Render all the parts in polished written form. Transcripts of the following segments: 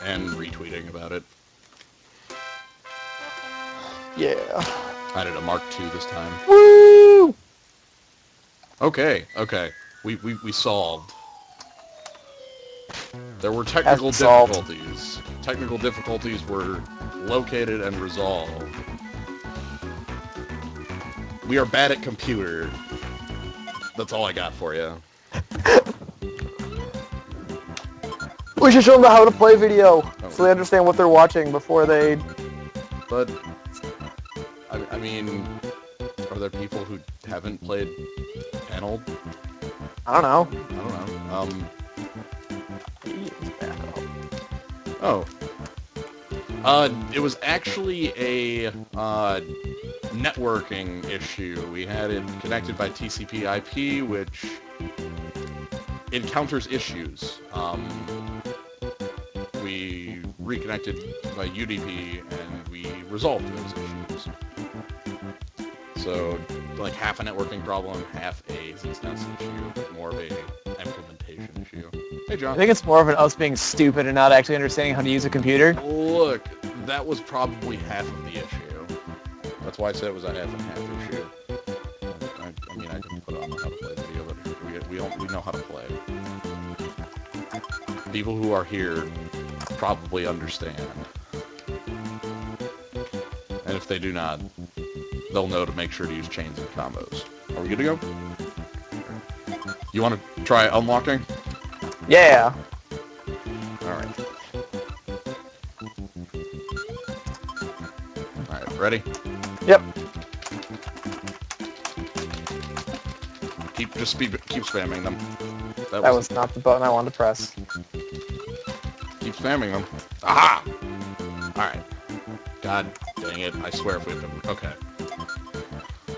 and retweeting about it. Yeah. I did a Mark II this time. Woo! Okay. We solved. There were Has technical been solved. difficulties. Technical difficulties were located and resolved. We are bad at computer. That's all I got for you. We should show them how to play video, so they understand what they're watching before they... But, I mean, are there people who haven't played Panel? I don't know. Oh. It was actually a networking issue. We had it connected by TCP/IP, which encounters issues. We reconnected by UDP, and we resolved those issues. So, like, half a networking problem, half a ZSNES issue, but more of a implementation issue. Hey, John. I think it's more of an us being stupid and not actually understanding how to use a computer. Look, that was probably half of the issue. That's why I said it was a half and half issue. I mean, I didn't put on how to play video, but we know how to play. People who are here probably understand. And if they do not, they'll know to make sure to use chains and combos. Are we good to go? You want to try unlocking? Yeah. Alright. Alright, ready? Yep. Keep spamming them. That was not the button I wanted to press. Keep spamming them. Aha! Alright. God dang it. I swear if we have to... Okay.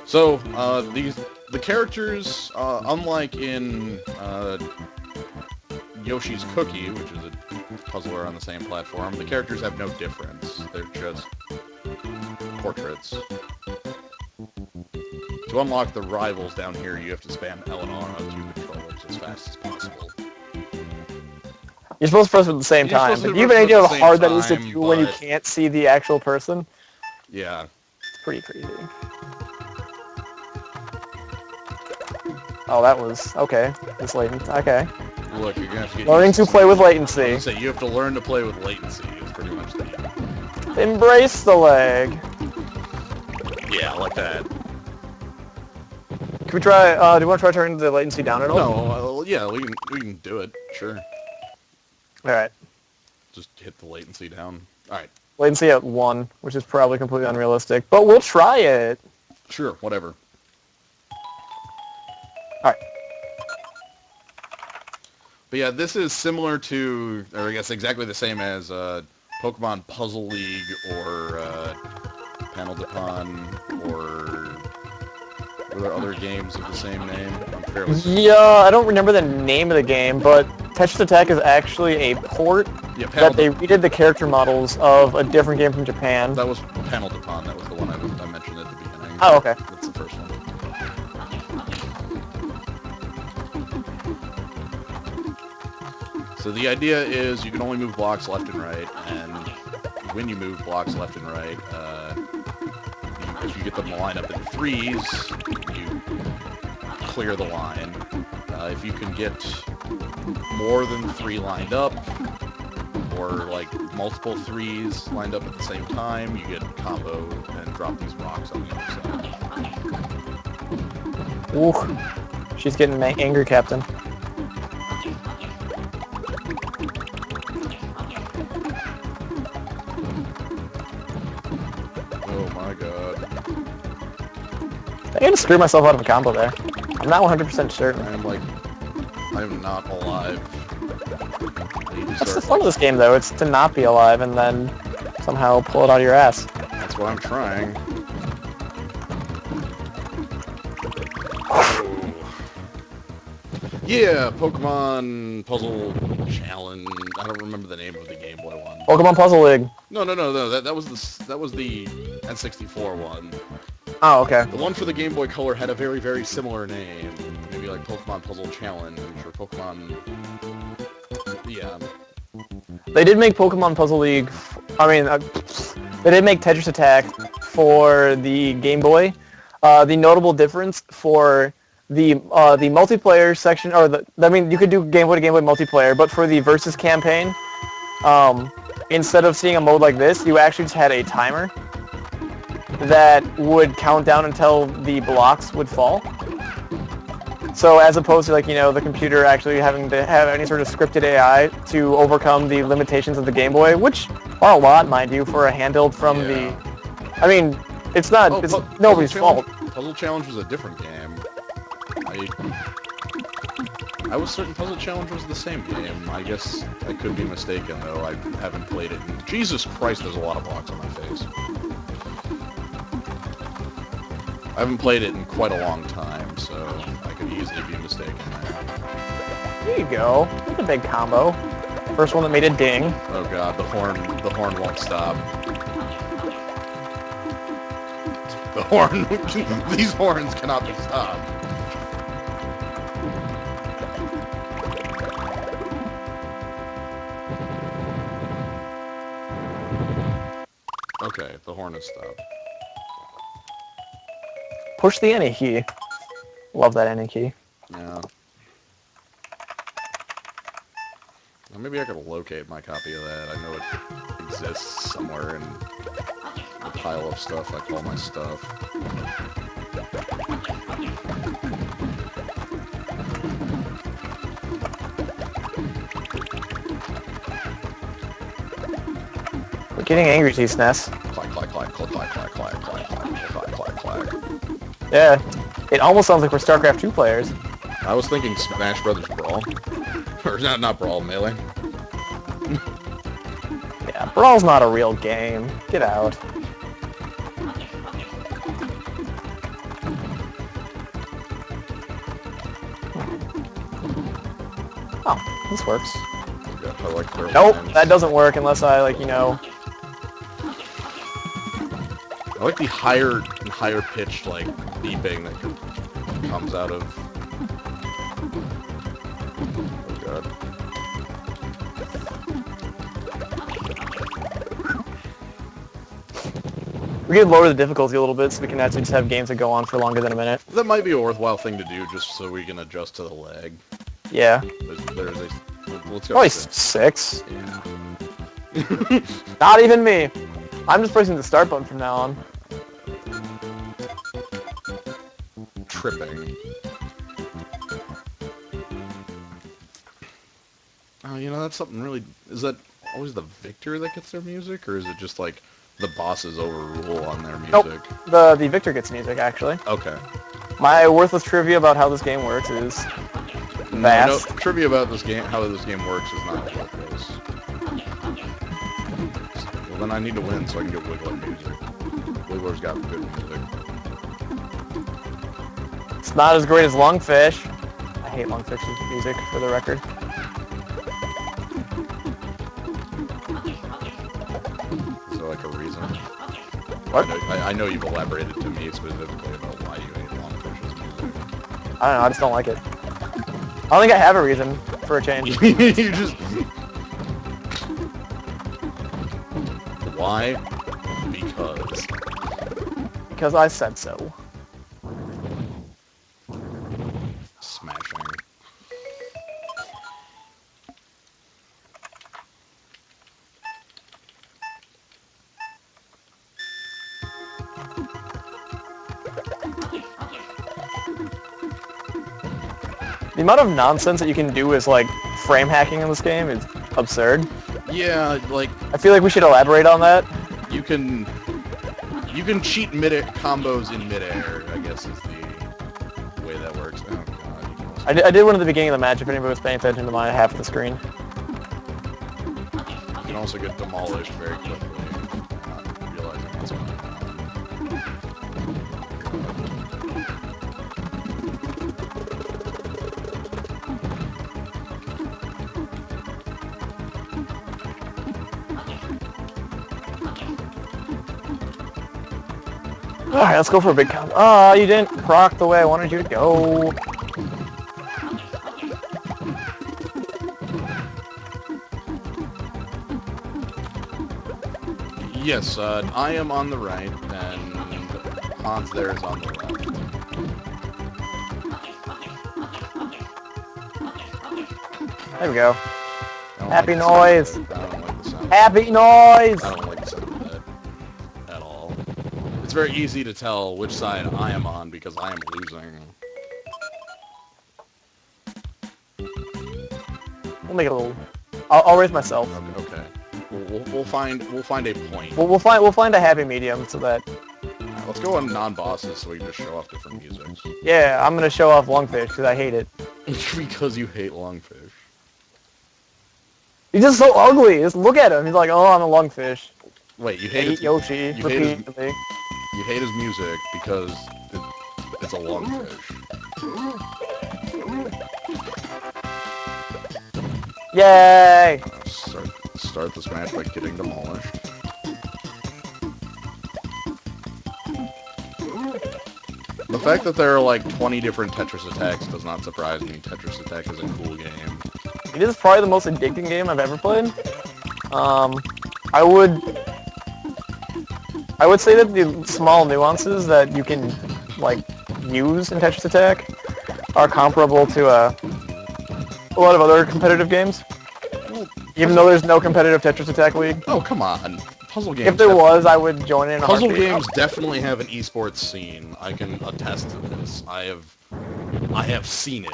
So, the characters, unlike in, Yoshi's Cookie, which is a puzzler on the same platform, the characters have no difference. They're just portraits. To unlock the rivals down here, you have to spam L and R on 2 controllers as fast as possible. You're supposed to press it at the same time. Do you have an idea how hard that is to do when you can't see the actual person? Yeah. It's pretty crazy. Oh, that was... Okay. It's latent. Okay. Look, you're gonna have to get learning to play with latency. So you have to learn to play with latency. Is pretty much the... Embrace the lag. Yeah, like that. Can we try... do you want to try turning the latency down at all? No, yeah, we can do it. Sure. Alright. Just hit the latency down. Alright. Latency at 1, which is probably completely unrealistic. But we'll try it. Sure, whatever. Alright. But yeah, this is similar to, or I guess exactly the same as Pokemon Puzzle League or Panel de Pon or were there other games of the same name? I'm fairly Yeah, I don't remember the name of the game, but Tetris Attack is actually a port that they redid the character models of a different game from Japan. That was Panel de Pon. That was the one I mentioned at the beginning. Oh, okay. That's the first one. So the idea is you can only move blocks left and right, and when you move blocks left and right, if you get them to line up in threes, you clear the line. If you can get more than 3 lined up, or like multiple 3s lined up at the same time, you get combo and drop these rocks on the other side. Ooh, she's getting angry, Captain. Oh my god. I gotta screw myself out of a combo there. I'm not 100% certain. I'm not alive. That's the fun of this game, though. It's to not be alive and then somehow pull it out of your ass. That's what I'm trying. Yeah, Pokemon Puzzle Challenge. I don't remember the name of the Game Boy one. Pokemon Puzzle League. No. That was the N64 one. Oh, okay. The one for the Game Boy Color had a very, very similar name. Maybe like Pokemon Puzzle Challenge or Pokemon... Yeah. They did make Pokemon Puzzle League. They did make Tetris Attack for the Game Boy. The notable difference for the multiplayer section, you could do Game Boy to Game Boy multiplayer, but for the versus campaign, instead of seeing a mode like this, you actually just had a timer that would count down until the blocks would fall. So as opposed to the computer actually having to have any sort of scripted AI to overcome the limitations of the Game Boy, which are a lot, mind you, for a handheld from the... I mean, it's not... it's nobody's fault. Puzzle Challenge was a different game. I was certain Puzzle Challenge was the same game. I guess I could be mistaken, though. I haven't played it. Jesus Christ, there's a lot of blocks on my face. I haven't played it in quite a long time, so I could easily be mistaken there. There you go. That's a big combo. First one that made a ding. Oh god, the horn won't stop. The horn, these horns cannot be stopped. Okay, the horn has stopped. Push the any key. Love that any key. Yeah. Well, maybe I could locate my copy of that. I know it exists somewhere in the pile of stuff I call my stuff. We're getting angry, T-SNES. Clack, clack, clack, clack, clack, clack, clack, clack, clack, clack, clack, clack. Yeah, it almost sounds like we're StarCraft 2 players. I was thinking Smash Brothers Brawl. Or not Brawl, Melee. Yeah, Brawl's not a real game. Get out. Oh, this works. Yeah, I like nope, that doesn't work unless I, I like the higher pitched, beeping that comes out of... Oh god. We could lower the difficulty a little bit so we can actually just have games that go on for longer than a minute. That might be a worthwhile thing to do just so we can adjust to the lag. Yeah. There's a... Let's go probably 6. Yeah. Not even me. I'm just pressing the start button from now on. Tripping. Oh, that's something really... Is that always the victor that gets their music, or is it just, the bosses overrule on their music? Nope. The victor gets music, actually. Okay. My worthless trivia about how this game works is vast. No, trivia about how this game works is not worthless. Well, then I need to win so I can get Wiggler music. Wiggler's got good music. It's not as great as Lungfish. I hate Lungfish's music, for the record. Is there a reason? What? I know you've elaborated to me specifically about why you hate Lungfish's music. I don't know, I just don't like it. I don't think I have a reason for a change. You just... Why? Because. Because I said so. Smashing. The amount of nonsense that you can do is frame hacking in this game is absurd. Yeah, I feel like we should elaborate on that. You can cheat combos in midair, I guess is the way that works. Oh god. I did one at the beginning of the match if anybody was paying attention to my half of the screen. You can also get demolished very quickly, not realizing what's going on. Alright, let's go for a big combo. Ah, you didn't proc the way I wanted you to go. Yes, I am on the right, and Hans there is on the left. There we go. I don't Happy like the sound noise! of it. I don't like the sound. Happy noise! I don't like the sound of it at all. It's very easy to tell which side I am on because I am losing. We'll make it a little. I'll raise myself. Okay. We'll find a point. We'll find a happy medium so that. Alright, let's go on non-bosses so we can just show off different musics. Yeah, I'm gonna show off Lungfish because I hate it. Because you hate Lungfish. He's just so ugly. Just look at him. He's like, oh, I'm a Lungfish. Wait, you I hate hate Yoshi you hate his, repeatedly. you hate his music because it's a Lungfish. Yay! Start this match by getting demolished. The fact that there are like 20 different Tetris attacks does not surprise me. Tetris Attack is a cool game. It is probably the most addicting game I've ever played. I would say that the small nuances that you can like use in Tetris Attack are comparable to a lot of other competitive games. Even though there's no competitive Tetris Attack League. Oh, come on. Puzzle games. If there was, I would join in a Puzzle heartbeat. games definitely have an esports scene. I can attest to this. I have seen it.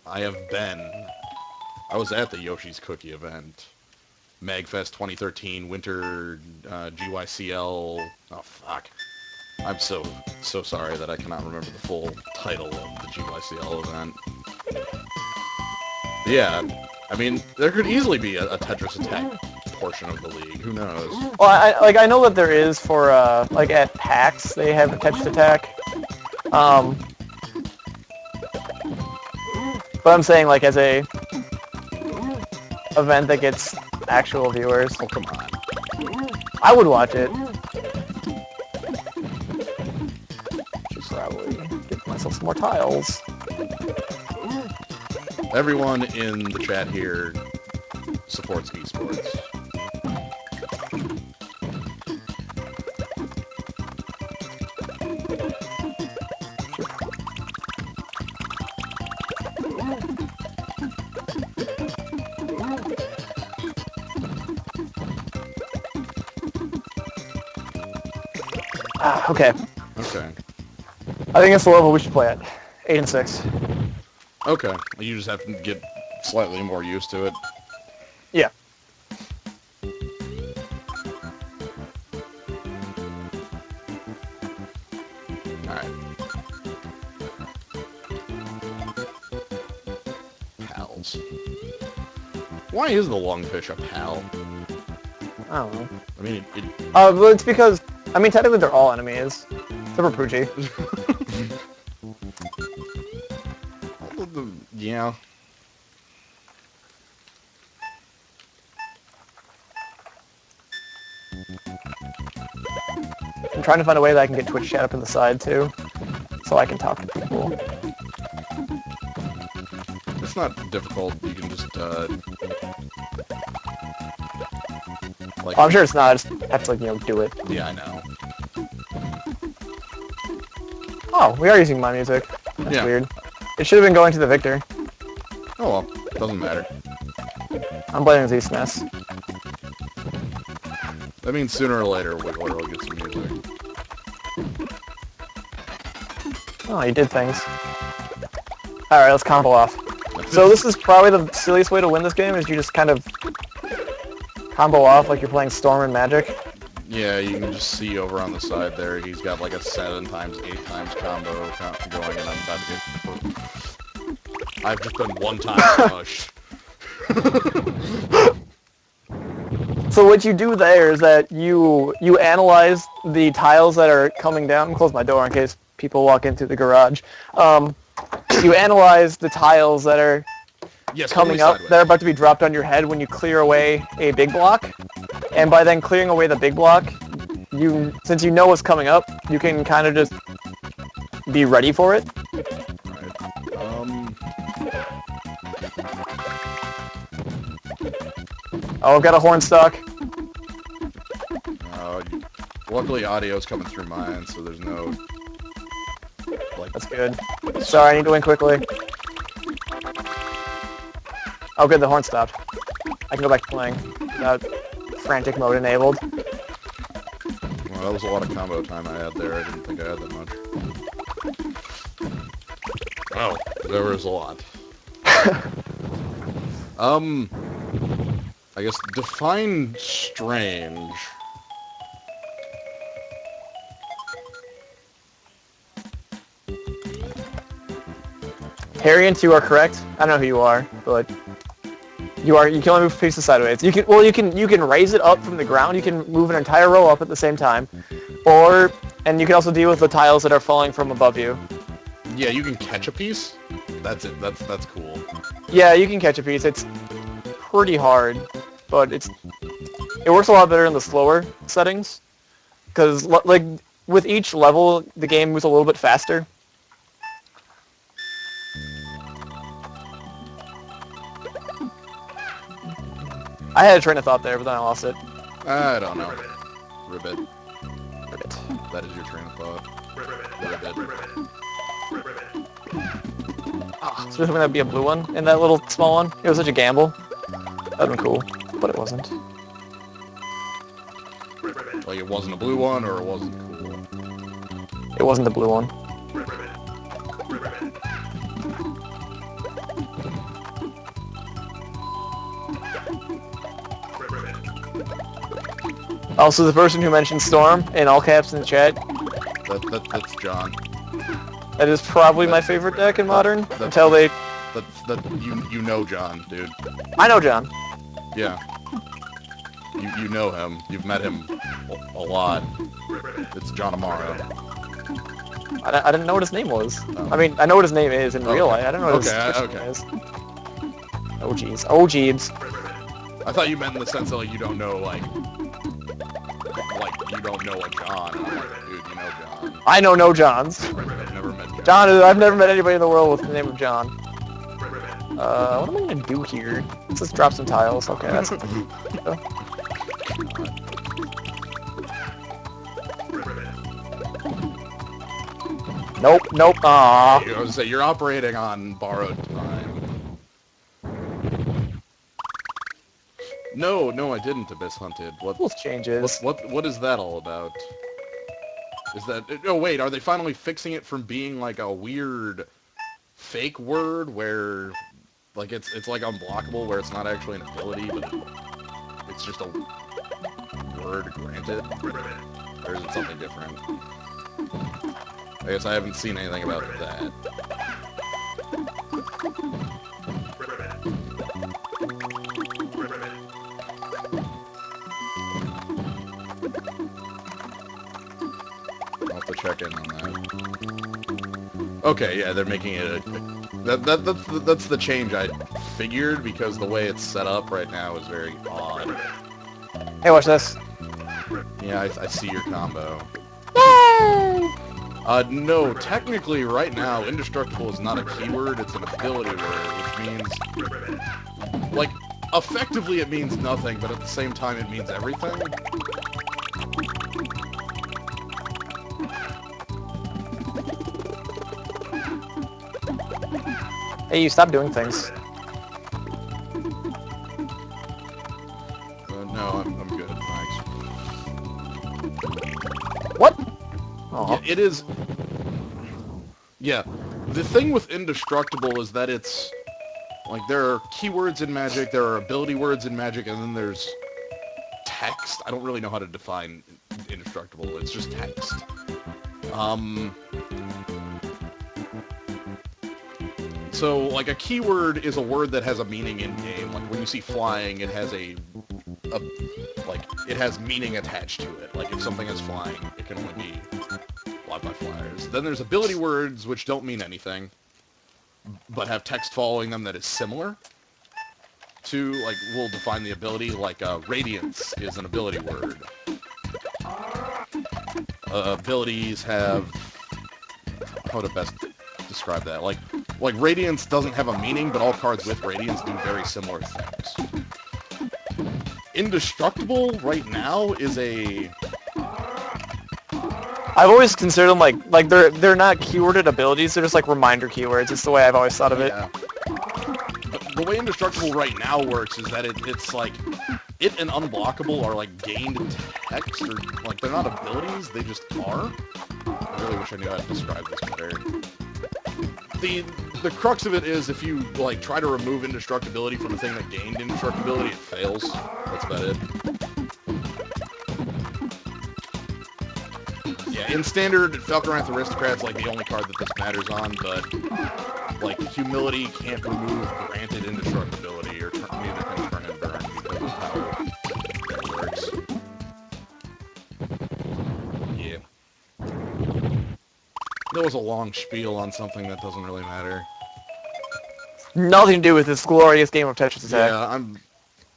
I have been. I was at the Yoshi's Cookie event. MagFest 2013, Winter GYCL. Oh, fuck. I'm so sorry that I cannot remember the full title of the GYCL event. Yeah, I mean, there could easily be a Tetris Attack portion of the league. Who knows? Well, I know that there is for like at PAX they have a Tetris Attack. But I'm saying like as a event that gets actual viewers. Oh, come on. I would watch it. Should probably get myself some more tiles. Everyone in the chat here supports esports. Okay. Okay. I think it's the level we should play at. 8 and 6. Okay. You just have to get slightly more used to it. Yeah. Alright. Pals. Why is the Lungfish a pal? I don't know. I mean, Well, it's because, I mean, technically they're all enemies. Except for Poochie. Yeah. I'm trying to find a way that I can get Twitch chat up in the side, too. So I can talk to people. It's not difficult. You can just, like... Oh, I'm sure it's not. I just have to, like, you know, do it. Yeah, I know. Oh, we are using my music. That's Yeah. weird. It should have been going to the victor. Oh well, doesn't matter. I'm blaming Z-SNES. That means sooner or later Wiggler will get some music. Oh, you did things. Alright, let's combo off. So this is probably the silliest way to win this game, is you just kind of combo off like you're playing Storm and Magic. Yeah, you can just see over on the side there, he's got like a 7 times 8 times combo going, and I'm about to get... I've just been one time crushed. So what you do there is that you analyze the tiles that are coming down. Close my door in case people walk into the garage. You analyze the tiles that are coming up, that are about to be dropped on your head when you clear away a big block. And by then clearing away the big block, since you know what's coming up, you can kind of just be ready for it. Right. Oh, I've got a horn stuck. Luckily, audio's coming through mine, so there's no... Like, That's good. Sorry, I need to win quickly. Oh, good, the horn stopped. I can go back to playing without frantic mode enabled. well, that was a lot of combo time I had there. I didn't think I had that much. Oh, there was a lot. I guess define strange. Harry and 2 are correct. I don't know who you are, but you can only move pieces sideways. You can raise it up from the ground. You can move an entire row up at the same time, and you can also deal with the tiles that are falling from above you. Yeah, you can catch a piece. That's it. That's cool. Yeah, you can catch a piece. It's pretty hard, but it works a lot better in the slower settings, because like with each level, the game moves a little bit faster. I had a train of thought there, but then I lost it. I don't know. Ribbit. Ribbit. That is your train of thought. Ribbit. Ah, so there's gonna be a blue one in that little small one. It was such a gamble. That'd been cool, but it wasn't. Like it wasn't a blue one, or it wasn't cool. It wasn't the blue one. Also, the person who mentioned Storm in all caps in the chat. That's John. That is probably my favorite deck in Modern. Until they. You know John, dude. I know John. Yeah. You know him. You've met him a lot. It's John Amaro. I didn't know what his name was. Oh. I mean, I know what his name is in real life. I don't know what his Twitch name is. Oh jeez. Oh jeebs. I thought you meant in the sense that like you don't know like you don't know a John. And I'm like, dude, you know John. I know no Johns. I've never met John. I've never met anybody in the world with the name of John. What am I gonna do here? Let's just drop some tiles. Okay, that's. Nope. I was gonna say you're operating on borrowed time. No, I didn't. Abyss Hunted. Rules changes. What is that all about? Is that? Oh wait, are they finally fixing it from being like a weird fake word where, like it's like unblockable, where it's not actually an ability, but it's just a word granted, or is it something different? I guess I haven't seen anything about that. I'll have to check in on that. Okay, yeah, they're making it that's the change I figured, because the way it's set up right now is very odd. Hey, watch this. Yeah, I see your combo. Yay! No, technically right now, indestructible is not a keyword, it's an ability word, which means, like, effectively it means nothing, but at the same time it means everything. Hey, you stop doing things. No, I'm good, thanks. What? Yeah, it is... Yeah, the thing with indestructible is that it's... Like, there are keywords in Magic, there are ability words in Magic, and then there's text. I don't really know how to define indestructible, it's just text. So, like, a keyword is a word that has a meaning in-game. Like, when you see flying, it has it has meaning attached to it. Like, if something is flying, it can only be fly by flyers. Then there's ability words, which don't mean anything, but have text following them that is similar to, like, we'll define the ability, like, Radiance is an ability word. Abilities have... How to best describe that? Like, Radiance doesn't have a meaning, but all cards with Radiance do very similar things. Indestructible, right now, is a I've always considered them like they're not keyworded abilities. They're just like reminder keywords. It's the way I've always thought of it. Yeah. The way Indestructible right now works is that it's like it and Unblockable are like gained text, or like they're not abilities, they just are. I really wish I knew how to describe this better. The crux of it is if you like try to remove indestructibility from a thing that gained indestructibility, it fails. That's about it. Yeah, in standard, Falcoranth Aristocrat's like the only card that this matters on, but like Humility can't remove granted indestructibility, or neither can Turn and Burn because of how it works. Yeah. That was a long spiel on something that doesn't really matter. Nothing to do with this glorious game of Tetris Attack. Yeah,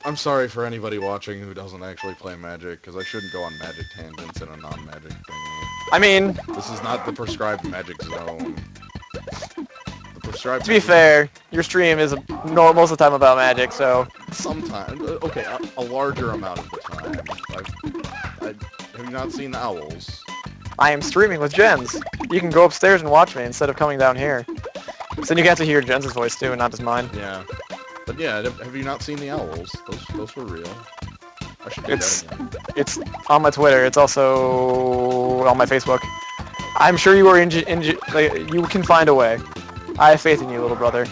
I'm sorry for anybody watching who doesn't actually play Magic, because I shouldn't go on Magic tangents in a non-Magic thingy. I mean, This is not the prescribed Magic zone. The prescribed to be fair, your stream is most of the time about Magic, so... Sometimes. Okay, a larger amount of the time. Have you not seen the Owls? I am streaming with Jens. You can go upstairs and watch me instead of coming down here. So then you get to hear Jens' voice too, and not just mine. Yeah. But yeah, have you not seen the Owls? Those were real. I should do that again. It's on my Twitter. It's also on my Facebook. I'm sure you are like, you can find a way. I have faith in you, little brother.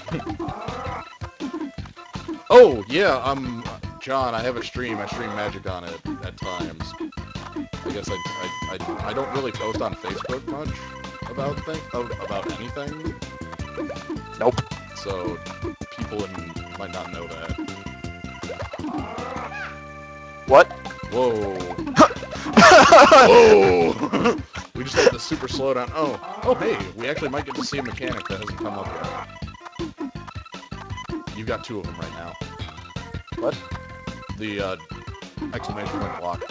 Oh, yeah, John, I have a stream. I stream Magic on it at times. I guess I don't really post on Facebook much about anything. Nope. So people might not know that. What? Whoa. Whoa! We just had the super slowdown. Oh, hey, we actually might get to see a mechanic that hasn't come up yet. You've got two of them right now. What? The exclamation point block.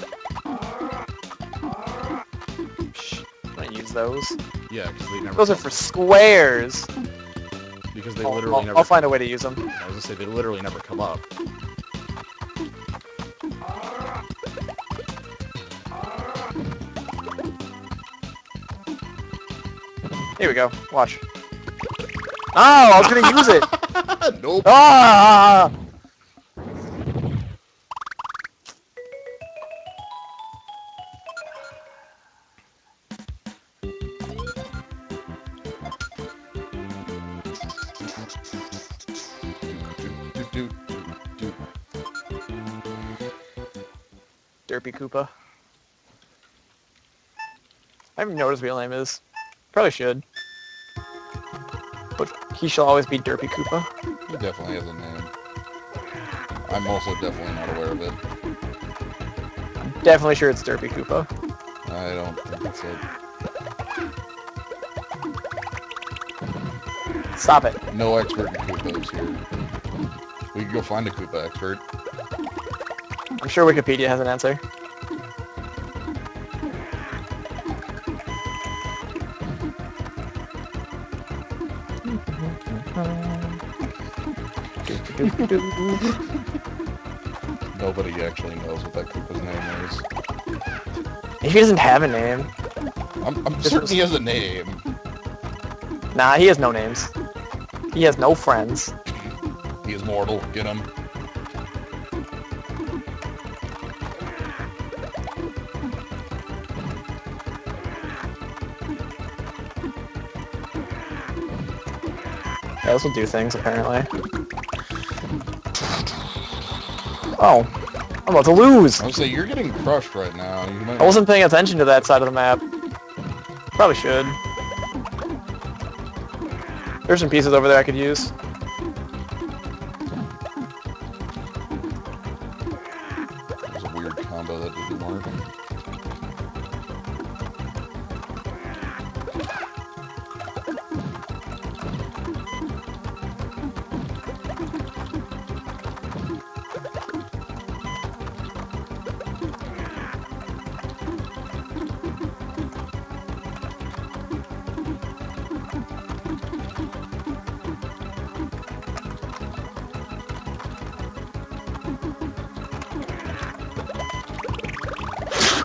Can I use those? Yeah, because they never. Those are for squares. Because they literally never. I'll find a way to use them. I was gonna say they literally never come up. Here we go. Watch. Oh, I was gonna use it. Nope. Ah! Derpy Koopa. I haven't noticed what his real name is. Probably should. But he shall always be Derpy Koopa. He definitely has a name. I'm also definitely not aware of it. I'm definitely sure it's Derpy Koopa. I don't think it's it. Stop it. No expert in Koopas here. We can go find a Koopa expert. I'm sure Wikipedia has an answer. Nobody actually knows what that Koopa's name is. He doesn't have a name. I'm certain he has a name. Nah, he has no names. He has no friends. He is mortal. Get him. Yeah, this will do things, apparently. Oh. I'm about to lose! I would say you're getting crushed right now. I wasn't paying attention to that side of the map. Probably should. There's some pieces over there I could use. There's a weird combo that didn't work.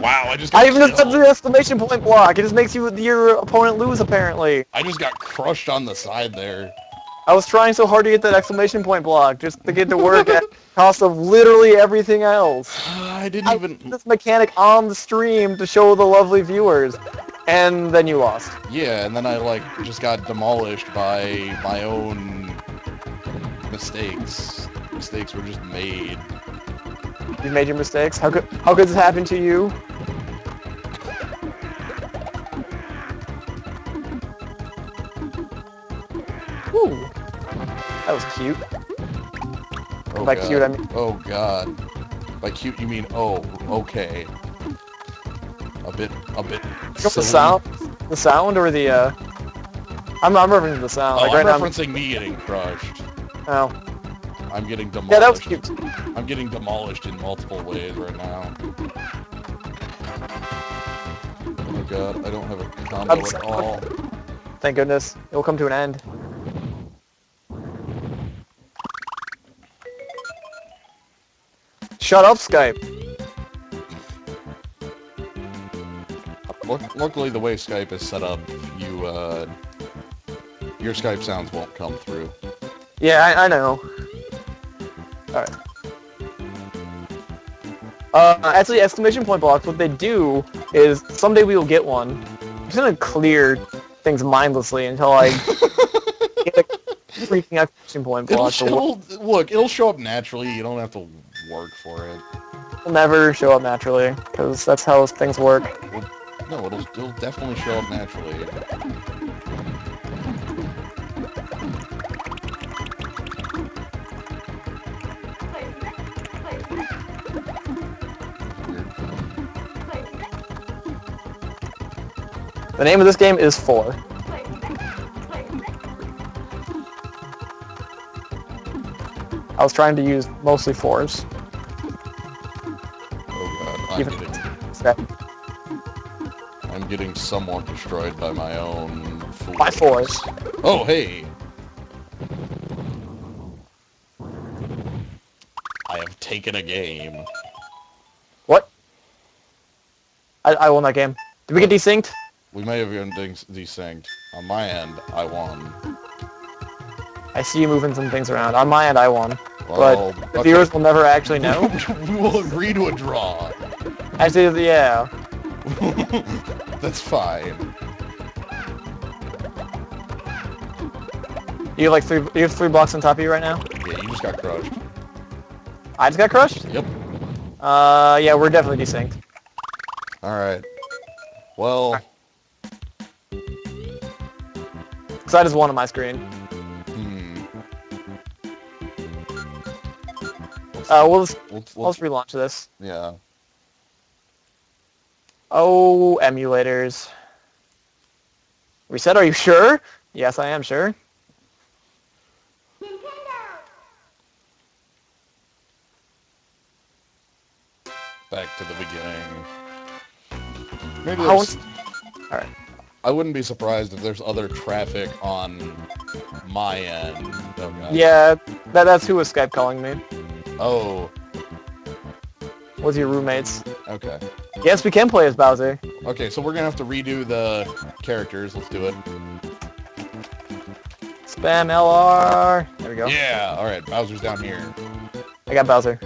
Wow, I just got I even just killed. the exclamation point block. It just makes your opponent lose, apparently. I just got crushed on the side there. I was trying so hard to get that exclamation point block just to get to work at the cost of literally everything else. I didn't I even... did this mechanic on the stream to show the lovely viewers, and then you lost. Yeah, and then I, like, just got demolished by my own mistakes. Mistakes were just made. You made your mistakes. How could this happen to you? Ooh, that was cute. Oh, By God. cute, I mean Oh, God. By cute, you mean, oh, okay. A bit the sound, or the. I'm referencing the sound. Oh, like I'm right referencing me getting crushed. now. Oh, I'm getting demolished. yeah, that was cute. I'm getting demolished in multiple ways right now. Oh god, I don't have a combo at all. Thank goodness. It will come to an end. Shut up, Skype. Luckily, the way Skype is set up, your Skype sounds won't come through. Yeah, I know. Alright. Actually, exclamation point blocks, what they do is, someday we will get one. I'm just gonna clear things mindlessly until I get a freaking exclamation point block. It'll show up naturally. You don't have to work for it. It'll never show up naturally, because that's how things work. No, it'll definitely show up naturally. The name of this game is 4. I was trying to use mostly 4s. Oh god, I'm getting somewhat destroyed by my own fools. By 4s. Oh, hey! I have taken a game. What? I won that game. Did we get desynced? We may have been desynced. On my end, I won. I see you moving some things around. On my end, I won. Well, But the viewers will never actually know. We will agree to a draw. Actually, yeah. That's fine. You have you have 3 blocks on top of you right now? Yeah, you just got crushed. I just got crushed? Yep. Yeah, we're definitely desynced. Alright. Well... Because I just won on my screen. Let's relaunch this. Yeah. Oh, emulators. Reset, are you sure? Yes, I am sure. Back to the beginning. Maybe Alright. I wouldn't be surprised if there's other traffic on my end. Oh, God. Yeah, that's who was Skype calling me. Oh. Was your roommates. Okay. Yes, we can play as Bowser. Okay, so we're gonna have to redo the characters. Let's do it. Spam LR. There we go. Yeah, alright, Bowser's down here. I got Bowser.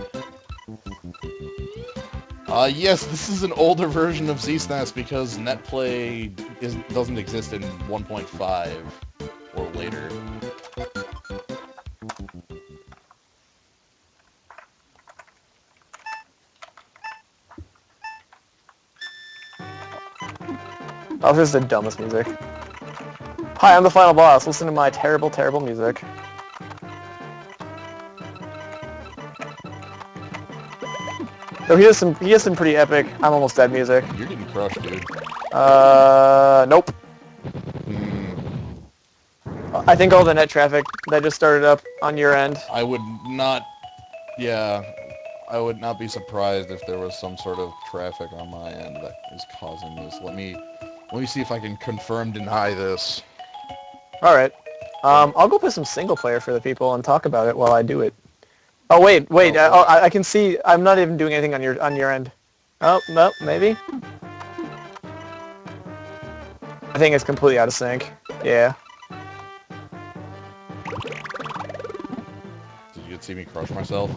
Yes, this is an older version of ZSNES because NetPlay doesn't exist in 1.5 or later. Bowser's the dumbest music. Hi, I'm the final boss. Listen to my terrible, terrible music. So he has some pretty epic I'm almost dead music. You're getting crushed, dude. Nope. I think all the net traffic that just started up on your end. I would not be surprised if there was some sort of traffic on my end that is causing this. Let me see if I can confirm deny this. Alright. I'll go play some single player for the people and talk about it while I do it. Oh wait, I can see I'm not even doing anything on your end. Oh, no, maybe? I think it's completely out of sync. Yeah. Did you get to see me crush myself?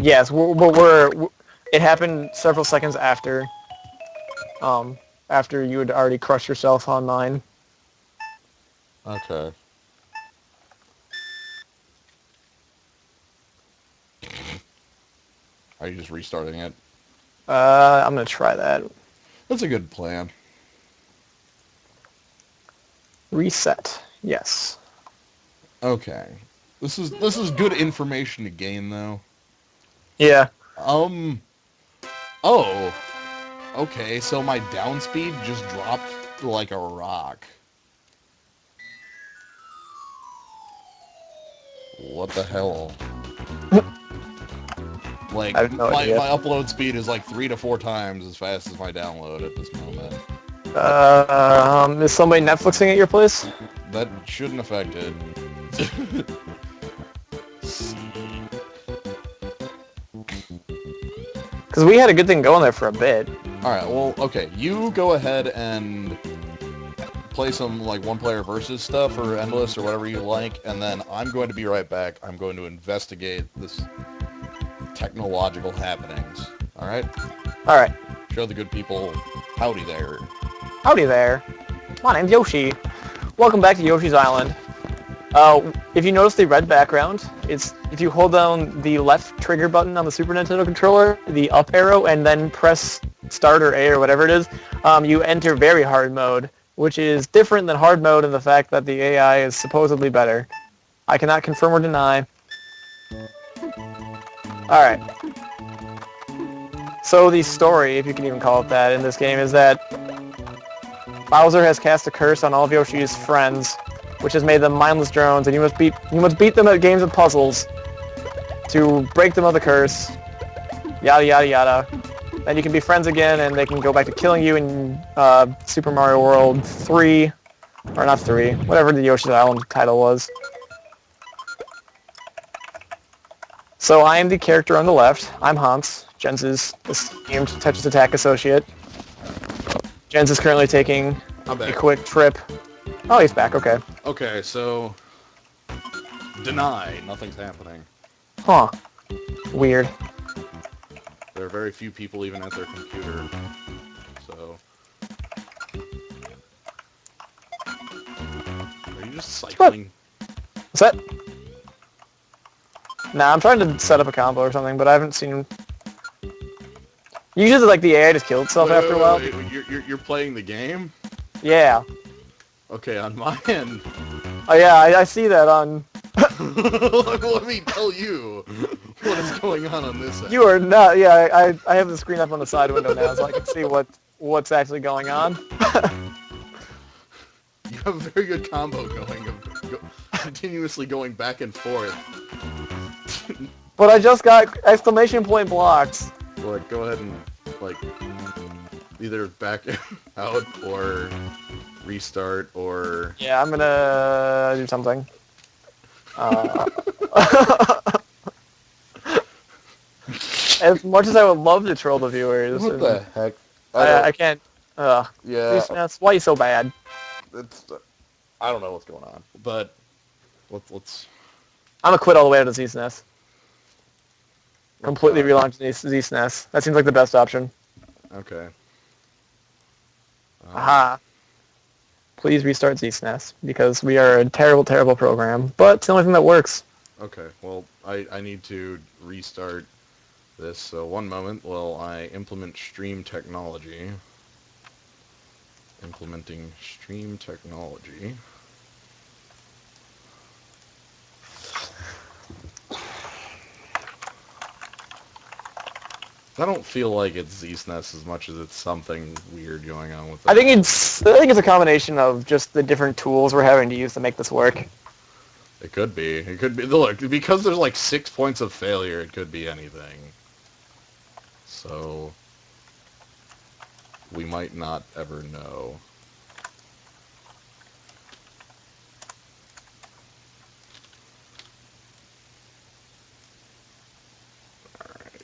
Yes, it happened several seconds after you had already crushed yourself on mine. Okay. Are you just restarting it? I'm gonna try that. That's a good plan. Reset. Yes. Okay. This is good information to gain though. Yeah. Um oh. Okay, so my down speed just dropped like a rock. What the hell? Like I have no my idea. upload speed is like 3 to 4 times as fast as my download at this moment. Is somebody Netflixing at your place? That shouldn't affect it. See. Because we had a good thing going there for a bit. Alright, well, okay. You go ahead and play some like one-player versus stuff or endless or whatever you like, and then I'm going to be right back. I'm going to investigate this technological happenings. Alright? Alright. Show the good people howdy there. Howdy there. My name's Yoshi. Welcome back to Yoshi's Island. If you notice the red background, it's if you hold down the left trigger button on the Super Nintendo controller, the up arrow, and then press start or A or whatever it is, you enter very hard mode, which is different than hard mode in the fact that the AI is supposedly better. I cannot confirm or deny. Alright. So the story, if you can even call it that, in this game is that Bowser has cast a curse on all of Yoshi's friends, which has made them mindless drones, and you must beat them at games of puzzles to break them of the curse. Yada yada yada. Then you can be friends again, and they can go back to killing you in Super Mario World 3, or not 3, whatever the Yoshi's Island title was. So I am the character on the left. I'm Hans, Jens' esteemed Tetris Attack associate. Jens is currently taking a quick trip. Oh, he's back. Okay. Okay, so deny. Nothing's happening. Huh. Weird. There are very few people even at their computer. So are you just cycling? What's that? Nah, I'm trying to set up a combo or something, but I haven't seen... Usually, like, the AI just killed itself after a while. Wait. You're playing the game? Yeah. Okay, on my end. Oh, yeah, I see that on... Let me tell you what is going on this end. You are not... Yeah, I have the screen up on the side window now, so I can see what's actually going on. You have a very good combo going of continuously going back and forth. But I just got exclamation point blocks. Like, go ahead and, like, either back out or restart or... Yeah, I'm gonna do something. As much as I would love to troll the viewers... What the heck? I can't... Yeah. Why are you so bad? It's... I don't know what's going on, but let's... I'm gonna quit all the way out of Z-SNES. Completely relaunch Z-SNES. That seems like the best option. Okay. Aha. Please restart Z-SNES, because we are a terrible, terrible program, but it's the only thing that works. Okay, well, I need to restart this, so one moment while I implement stream technology. Implementing stream technology. I don't feel like it's Z-SNES as much as it's something weird going on with it. I think it's a combination of just the different tools we're having to use to make this work. It could be. It could be. Look, because there's like 6 points of failure, it could be anything. So we might not ever know. Alright.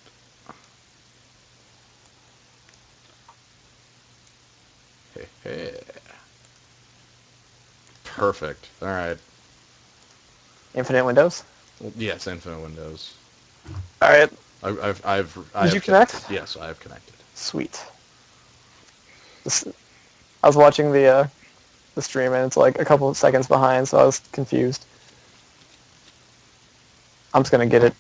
Hey. Perfect. All right. Infinite windows. Well, yes, infinite windows. All right. I Did you connect? Yes, I have connected. Sweet. I was watching the stream and it's like a couple of seconds behind, so I was confused. I'm just gonna get it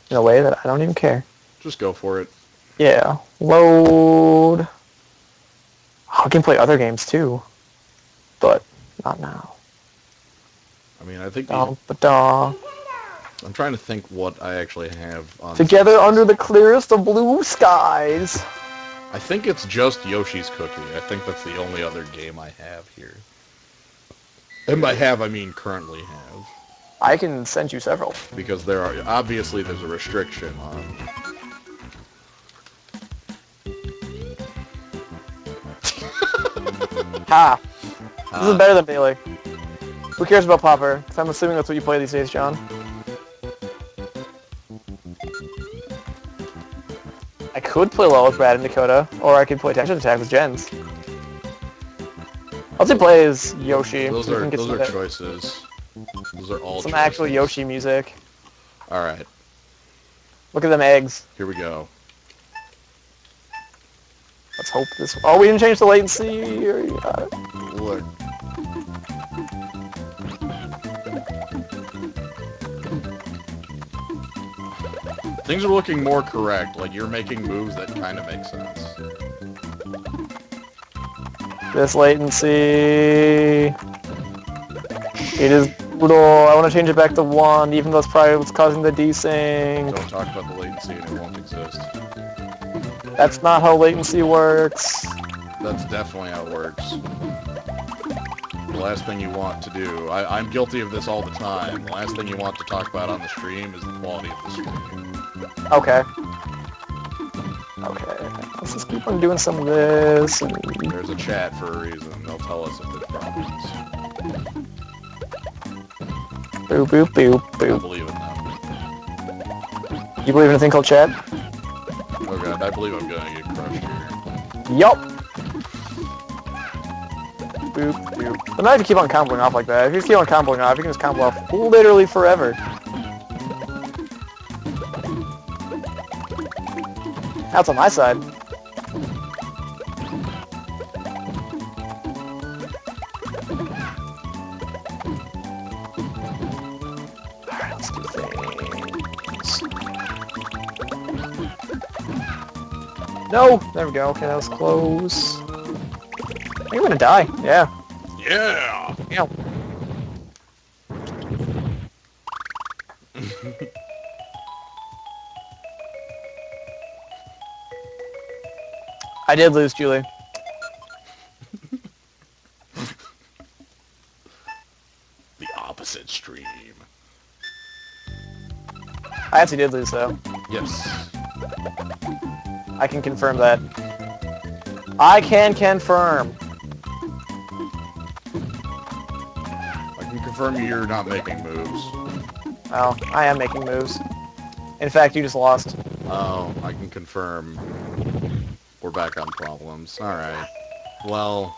in a way that I don't even care. Just go for it. Yeah. Load. Oh, I can play other games too, but not now. I mean, I think I'm trying to think what I actually have on. Together under the clearest of blue skies. I think it's just Yoshi's Cookie. I think that's the only other game I have here. And by have, I mean currently have. I can send you several. Because there's a restriction on... Ha! This is better than Melee. Who cares about Popper? Because I'm assuming that's what you play these days, John. I could play LOL with Brad and Dakota, or I could play Tetris Attack with Jens. I'll just play as Yoshi. Those are choices. Those are all some choices. Actual Yoshi music. Alright. Look at them eggs. Here we go. Let's hope this... Oh, we didn't change the latency. Look. Things are looking more correct. Like, you're making moves that kind of make sense. This latency... It is brutal. I want to change it back to 1, even though it's probably what's causing the desync. Don't talk about the latency and it won't exist. That's not how latency works. That's definitely how it works. The last thing you want to do... I'm guilty of this all the time. The last thing you want to talk about on the stream is the quality of the stream. Okay. Okay. Let's just keep on doing some of this. And... There's a chat for a reason. They'll tell us if there's problems. Boop, boop, boop, boop. I believe in them. You believe in a thing called chat? Oh god, I believe I'm gonna get crushed here. Yup! Boop, boop. But not if you keep on comboing off like that. If you just keep on comboing off, you can just combo off literally forever. That's on my side. Alright, let's do things. No! There we go. Okay, that was close. I think I'm gonna die. Yeah. Yeah! Yeah. I did lose, Julie. The opposite stream. I actually did lose, though. Yes. I can confirm that. I can confirm. I can confirm you're not making moves. Well, I am making moves. In fact, you just lost. Oh, I can confirm we're back on problems. Alright. Well...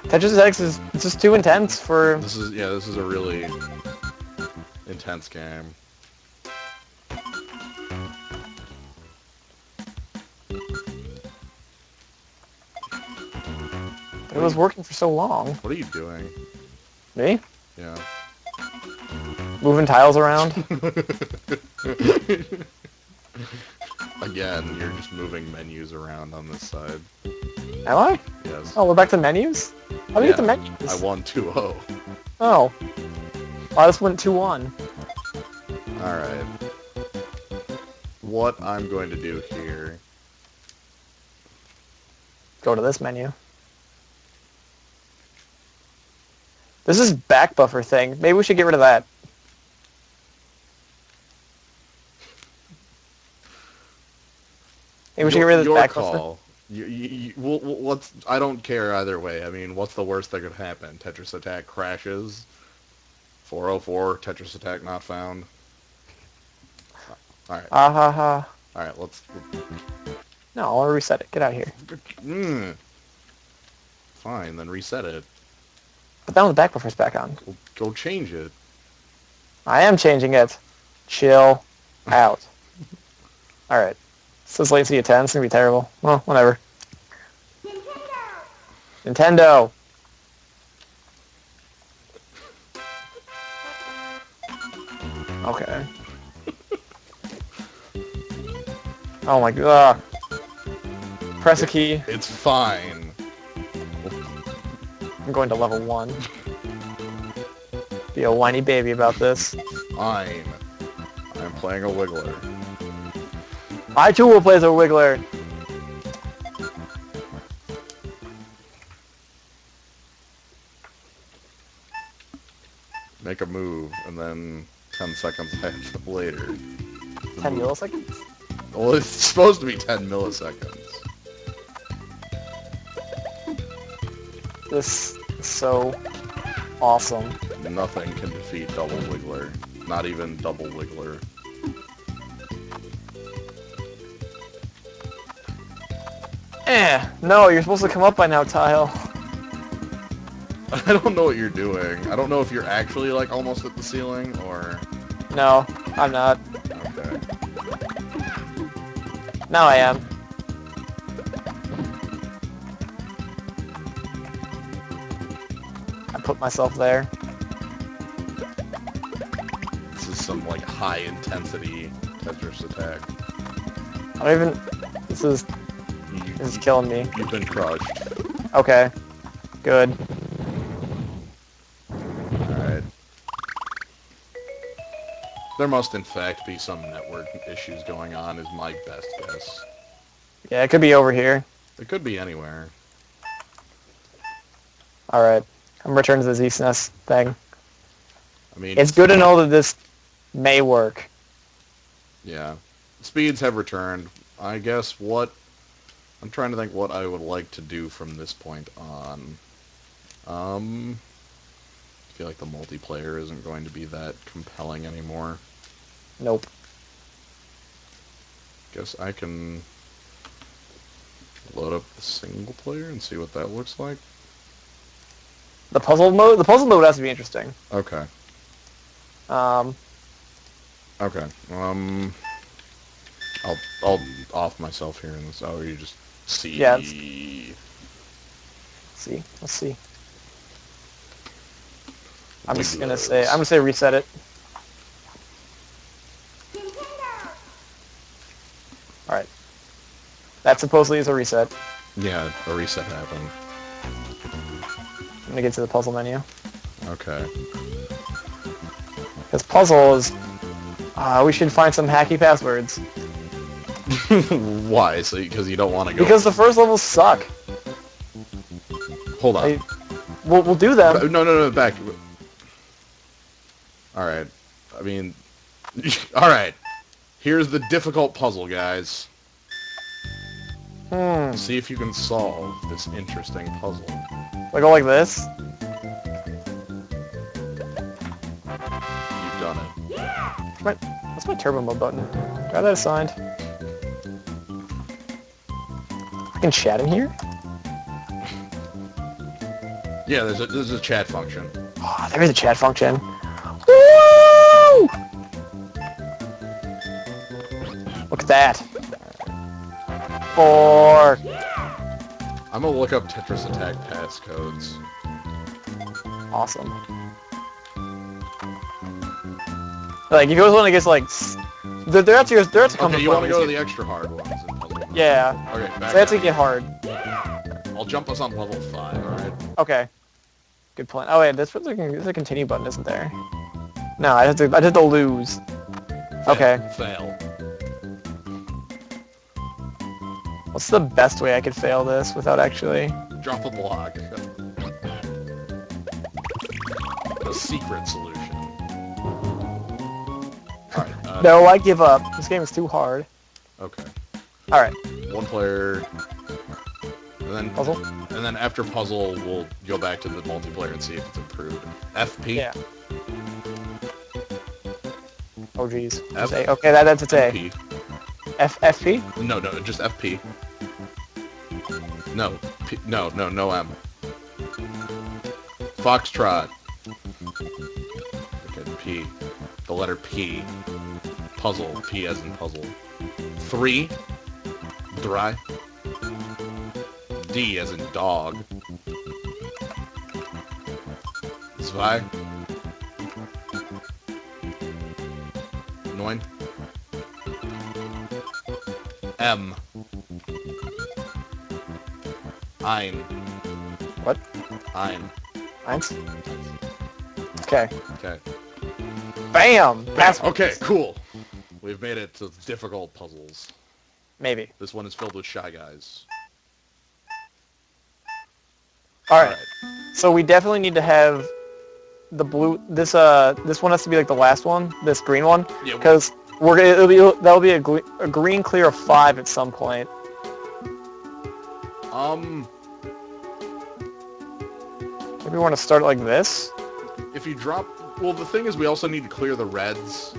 Tetris X is just too intense for... This is a really intense game. It was working for so long. What are you doing? Me? Yeah. Moving tiles around. Again, you're just moving menus around on this side. Am I? Yes. Oh, we're back to menus? How do you get the menus? I won 2-0. Oh. I just went 2-1. Alright. What I'm going to do here... Go to this menu. This is back buffer thing. Maybe we should get rid of that. Maybe we should get rid of this back call. buffer. I don't care either way. I mean, what's the worst that could happen? Tetris Attack crashes. 404, Tetris Attack not found. Alright. Ah ha ha. Alright, let's... No, I'll reset it. Get out of here. Fine, then reset it. Put down the back buffer's back on. Go change it. I am changing it. Chill out. Alright. Says latency at 10. It's going to be terrible. Well, whatever. Nintendo! Okay. Oh my god. Press a key. It's fine. I'm going to level 1. Be a whiny baby about this. Fine. I'm playing a Wiggler. I too will play as a Wiggler. Make a move, and then 10 seconds later. 10 milliseconds? Well, it's supposed to be 10 milliseconds. This is so awesome. Nothing can defeat Double Wiggler. Not even Double Wiggler. No, you're supposed to come up by now, Tile. I don't know what you're doing. I don't know if you're actually, like, almost at the ceiling, or... No, I'm not. Okay. Now I am. I put myself there. This is some, like, high-intensity Tetris attack. I don't even... This is killing me. You've been crushed. Okay. Good. Alright. There must, in fact, be some network issues going on, is my best guess. Yeah, it could be over here. It could be anywhere. Alright. I'm returning to the Z-SNES thing. I mean... It's good to know that this may work. Yeah. Speeds have returned. I guess what... I'm trying to think what I would like to do from this point on. I feel like the multiplayer isn't going to be that compelling anymore. Nope. Guess I can load up the single player and see what that looks like. The puzzle mode? The puzzle mode has to be interesting. Okay. Okay. I'll off myself here in this. Oh, you just see. Yeah. See. Let's see. I'm just gonna say reset it. Alright. That supposedly is a reset. Yeah, a reset happened. I'm gonna get to the puzzle menu. Okay. Because puzzle is... we should find some hacky passwords. Why? So because you don't want to go... Because the first levels suck. Hold on. We'll do them. No, back. Alright. I mean... Alright. Here's the difficult puzzle, guys. See if you can solve this interesting puzzle. I go like this? You've done it. What's my turbo mode button? Do I have that assigned? I can chat in here? Yeah, there's a chat function. Oh, there is a chat function. Woo! Look at that. 4. I'm gonna look up Tetris Attack passcodes. Awesome. Like, if you always want to get like, they're actually come. Okay, you want to go to the extra hard ones in puzzle mode. Yeah. Okay, So back they have to up. get hard. I'll jump us on level 5. All right. Okay. Good plan. Oh wait, there's a continue button, isn't there? No, I have to lose. Okay. Fail. What's the best way I could fail this without actually... Drop a block. A secret solution. Alright, No, I give up. This game is too hard. Okay. Alright. One player... And then... Puzzle? And then after puzzle, we'll go back to the multiplayer and see if it's improved. FP? Yeah. Oh jeez. F, Okay, that's its A. P. FP? No, just FP. No, P, no M. Foxtrot. Okay, P. The letter P. Puzzle. P as in puzzle. 3. Dry. D as in dog. Zwei. 9. M. Ein. What? Ein. Eins? Okay. Okay. Bam! Okay, cool. We've made it to difficult puzzles. Maybe. This one is filled with Shy Guys. Alright. So we definitely need to have the blue. This one has to be like the last one. This green one. Yeah. Because that'll be a green clear of 5 at some point. Maybe we want to start like this. If you drop... Well, the thing is we also need to clear the reds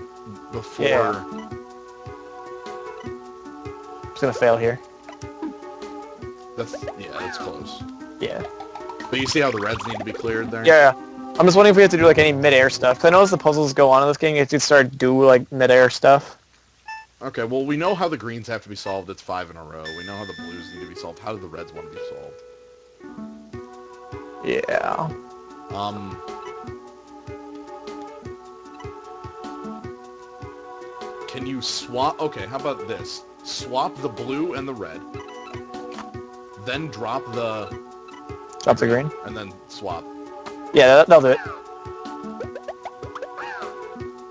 before... Yeah. Just gonna fail here. That's close. Yeah. But you see how the reds need to be cleared there? Yeah. I'm just wondering if we have to do like any mid-air stuff. Cause I know as the puzzles go on in this game, you have to start do like mid-air stuff. Okay, well, we know how the greens have to be solved. It's 5 in a row. We know how the blues need to be solved. How do the reds want to be solved? Yeah. Can you swap... Okay, how about this? Swap the blue and the red. Then drop the... Drop the green? And then swap. Yeah, that'll do it.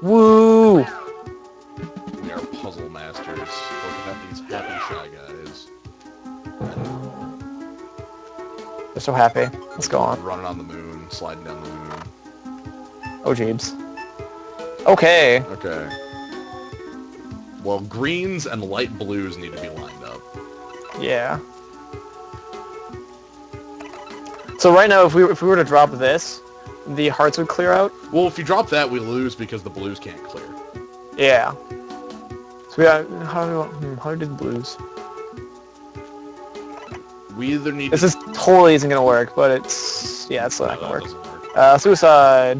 Woo! We are puzzle masters. Look at these happy Shy Guys. They're so happy. Let's go on. Running on the moon, sliding down the moon. Oh, jeebs. Okay. Okay. Well, greens and light blues need to be lined up. Yeah. So right now, if we were to drop this, the hearts would clear out. Well, if you drop that, we lose because the blues can't clear. Yeah. So we got how did blues? We either need. This totally isn't gonna work, but it's it's not gonna work. Doesn't work. Suicide.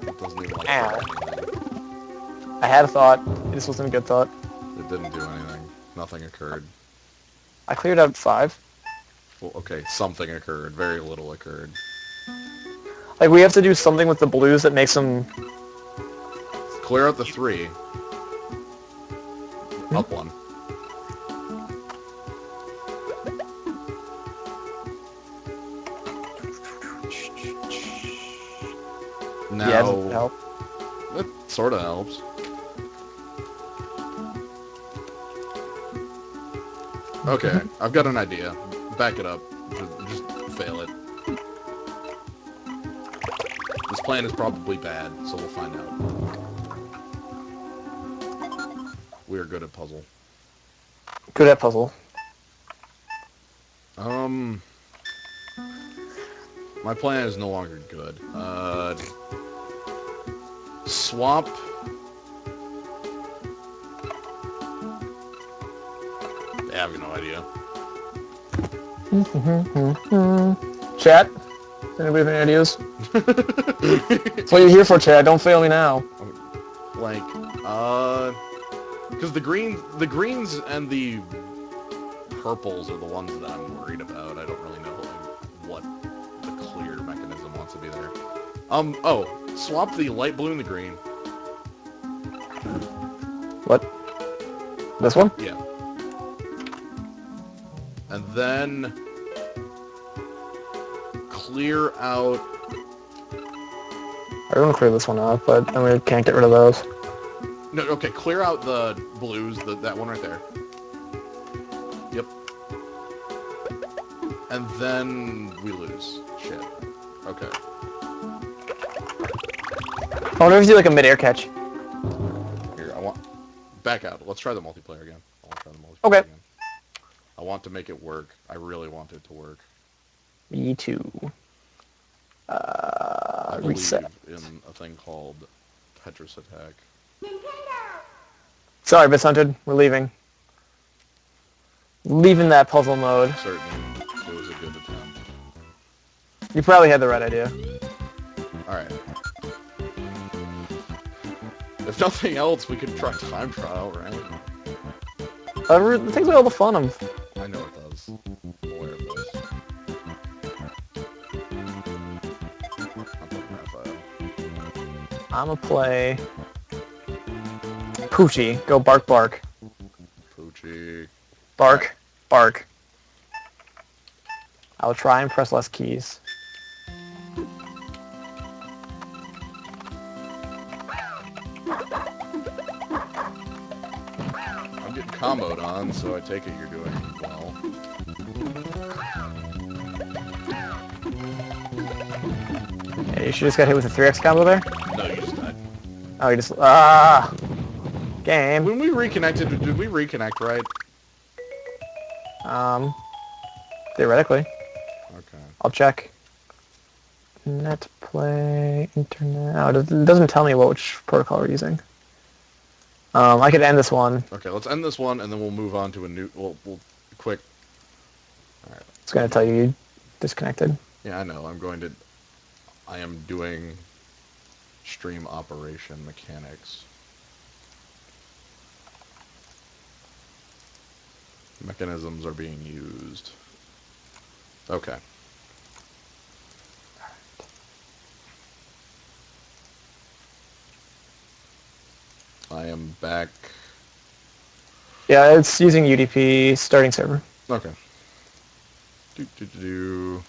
It doesn't even like Ow. anything. I had a thought. This wasn't a good thought. It didn't do anything. Nothing occurred. I cleared out 5. Well, okay, something occurred. Very little occurred. Like we have to do something with the blues that makes them. Clear out the 3. Up 1. Now, Yeah, doesn't help. that sort of helps. Okay, I've got an idea. Back it up. Just fail it. This plan is probably bad, so we'll find out. We are good at puzzle. Good at puzzle. My plan is no longer good. Swap. I have no idea. Chat? Anybody have any ideas? That's what you're here for, chat. Don't fail me now. Like, because the greens and the purples are the ones that I'm worried about. I don't really know what the clear mechanism wants to be there. Oh, swap the light blue and the green. What? This one? Yeah. And then clear out. I want to clear this one out, but then we can't get rid of those. No, okay, clear out the blues, that one right there. Yep. And then we lose. Shit. Okay. I wonder if you do like a mid-air catch. Here, I want... Back out. Let's try the multiplayer again. Okay. Again. I want to make it work. I really want it to work. Me too. I believe Reset. in a thing called Tetris Attack. Nintendo! Sorry, Miss Hunted. We're leaving. Leaving that puzzle mode. Certainly, it was a good attempt. You probably had the right idea. Alright. If nothing else, we could try time trial, right? It takes away all the fun of. I know it does. I'm aware of this. I'm playing Raphael. I'ma play Poochie. Go bark bark. Poochie. Bark bark. I'll try and press less keys. I'm getting comboed on, so I take it you're doing well. Yeah, you should just got hit with a 3x combo there. No, you just died. Oh, you just game. When we reconnected, did we reconnect right? Theoretically. Okay. I'll check. Net play internet. Oh, it doesn't tell me which protocol we're using. I could end this one. Okay, let's end this one, and then we'll move on to a new. We'll quick. All right. It's gonna tell you disconnected. Yeah, I know. I am doing stream operation mechanics. Mechanisms are being used. Okay. I am back. Yeah, it's using UDP starting server. Okay. Okay.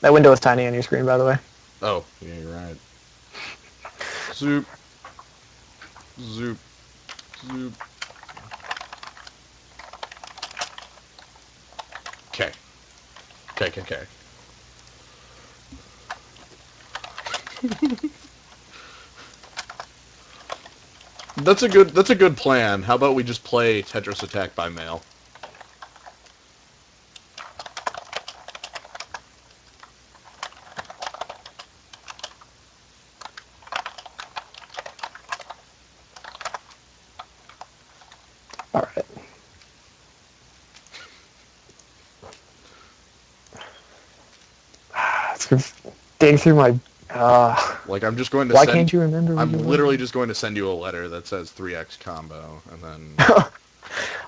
That window is tiny on your screen, by the way. Oh, yeah, you're right. Zoop. Zoop. Zoop. Okay. Okay. That's a good plan. How about we just play Tetris Attack by mail? Alright. It's gonna dig through my Like I'm just going to why send, can't you remember? I'm literally just going to send you a letter that says 3x combo, and then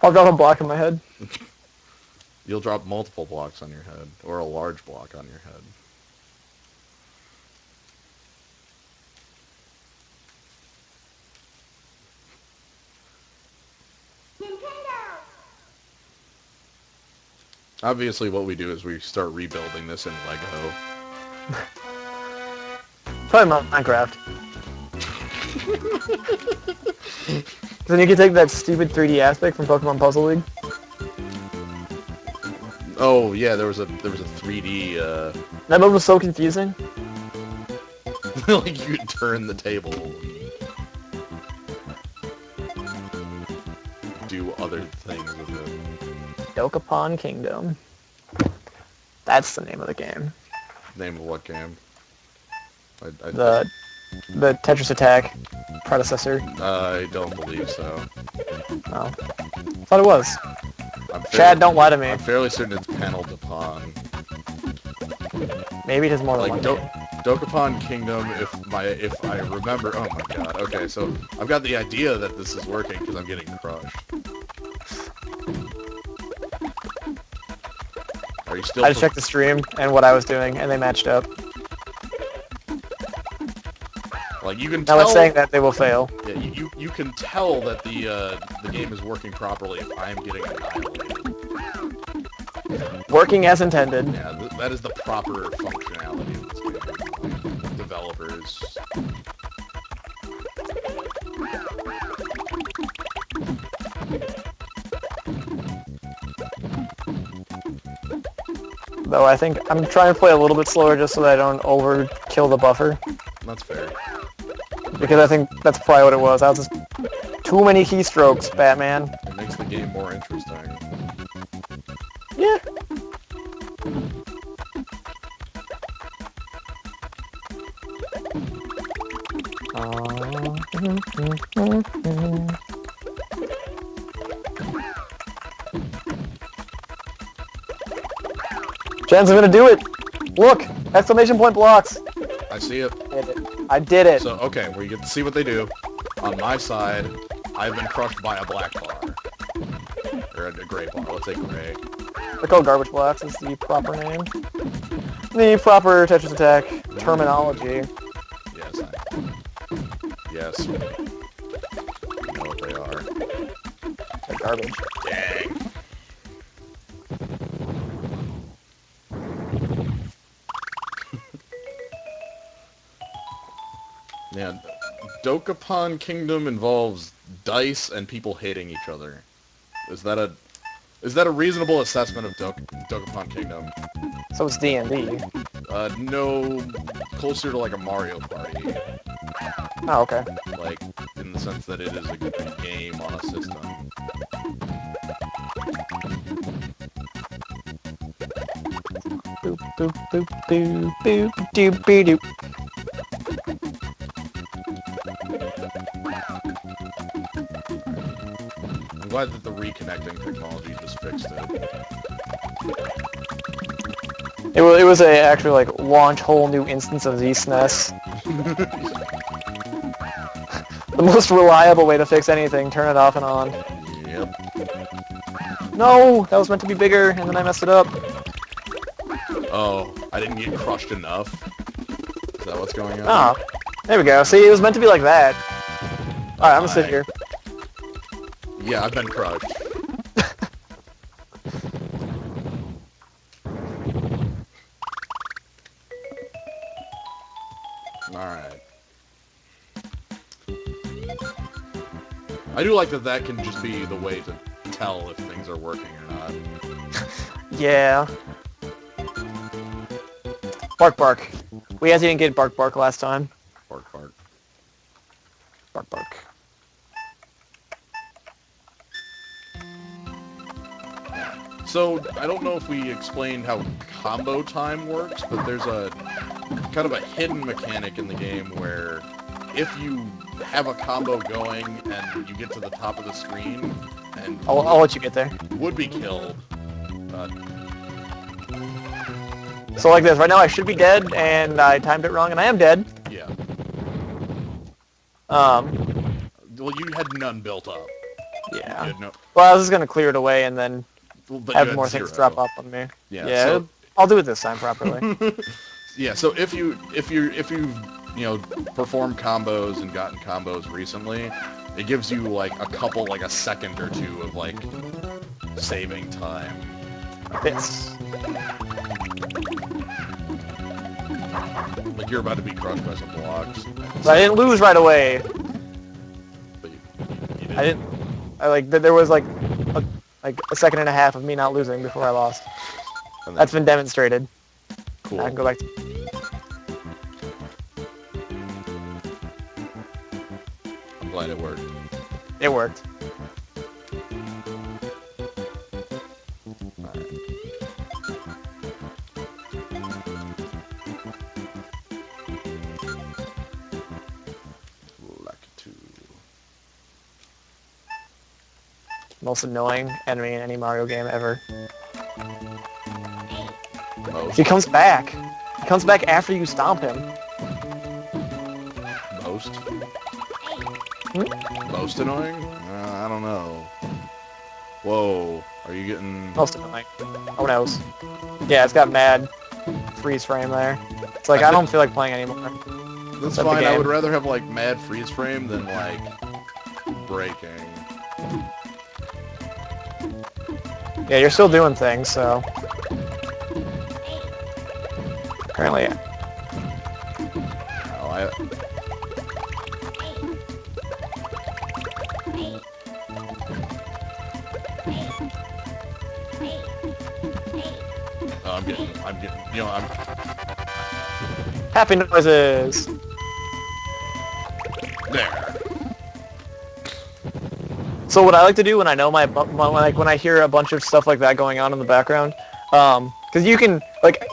I'll drop a block in my head. you'll drop multiple blocks on your head, or a large block on your head. Obviously, what we do is we start rebuilding this in Lego. Probably Minecraft. Then you can take that stupid 3D aspect from Pokemon Puzzle League. Oh yeah, there was a 3D. That mode was so confusing. Like you could turn the table, and do other things with it. Dokapon Kingdom. That's the name of the game. Name of what game? The Tetris Attack predecessor. I don't believe so. Oh. Thought it was. Chad, don't lie to me. I'm fairly certain it's paneled upon. Maybe it has more than Like one name. Dokapon Kingdom, if I remember. Oh my god. Okay, so I've got the idea that this is working because I'm getting crushed. Are you still? I just checked the stream and what I was doing, and they matched up. Like you can Now tell. it's saying that they will fail. Yeah, you can tell that the game is working properly if I'm getting annihilated. Working as intended. Yeah, that is the proper functionality of this game. Like, developers. Though I think I'm trying to play a little bit slower just so that I don't overkill the buffer. That's fair. Because I think that's probably what it was. I was just too many keystrokes, Batman. It makes the game more interesting. Yeah. Jen's gonna do it! Look! Exclamation point blocks! I see it. I did it. So, okay, where you get to see what they do. On my side, I've been crushed by a black bar. Or a gray bar. Let's say gray. They're called garbage blocks is the proper name. The proper Tetris attack terminology. Yes. You know what they are. They're garbage. Dang. Yeah, Dokapon Kingdom involves dice and people hitting each other. Is that a reasonable assessment of Dokapon Kingdom? So it's D&D. No, closer to like a Mario Party. Oh, okay. Like, in the sense that it is a game on a system. Boop, boop, boop, boop, boop, doop, boop, doop. I'm glad that the reconnecting technology just fixed it. It was a actually like launch whole new instance of ZSNES. The most reliable way to fix anything, turn it off and on. Yep. No, that was meant to be bigger, and then I messed it up. Oh, I didn't get crushed enough. Is that what's going on? Ah, there we go. See, it was meant to be like that. Alright, I'm gonna sit here. Yeah, I've been crushed. Alright. I do like that can just be the way to tell if things are working or not. Yeah. Bark bark. We actually didn't get bark bark last time. Bark, bark. Bark bark. So, I don't know if we explained how combo time works, but there's a kind of a hidden mechanic in the game where if you have a combo going and you get to the top of the screen and I'll let you get there. would be killed. So like this, right now I should be dead, and I timed it wrong, and I am dead. Yeah. Um, Well, you had none built up. You yeah. had no, Well, I was just gonna clear it away and then but you have had more things zero. drop up on me. Yeah. Yeah, So, I'll do it this time properly. yeah. So if you've performed combos and gotten combos recently, it gives you like a second or two of like saving time. This. Like you're about to be crushed by some blocks. But I didn't lose right away. But you did. I didn't. There was like a second and a half of me not losing before I lost. And then- That's been demonstrated. cool. I can go back to. I'm glad it worked. It worked. Alright. Lucky two. Most annoying enemy in any Mario game ever. Most. He comes back. He comes back after you stomp him. Most. Hmm? Most annoying? I don't know. Whoa. Are you getting... Most annoying. Oh knows. Yeah, it's got mad freeze frame there. It's like I don't feel like playing anymore. That's the fine. I game. would rather have like mad freeze frame than like breaking. Yeah, you're still doing things, so. Apparently, Oh, I... Oh, I'm getting, I'm... happy noises. There. So what I like to do when I know when I hear a bunch of stuff like that going on in the background, because you can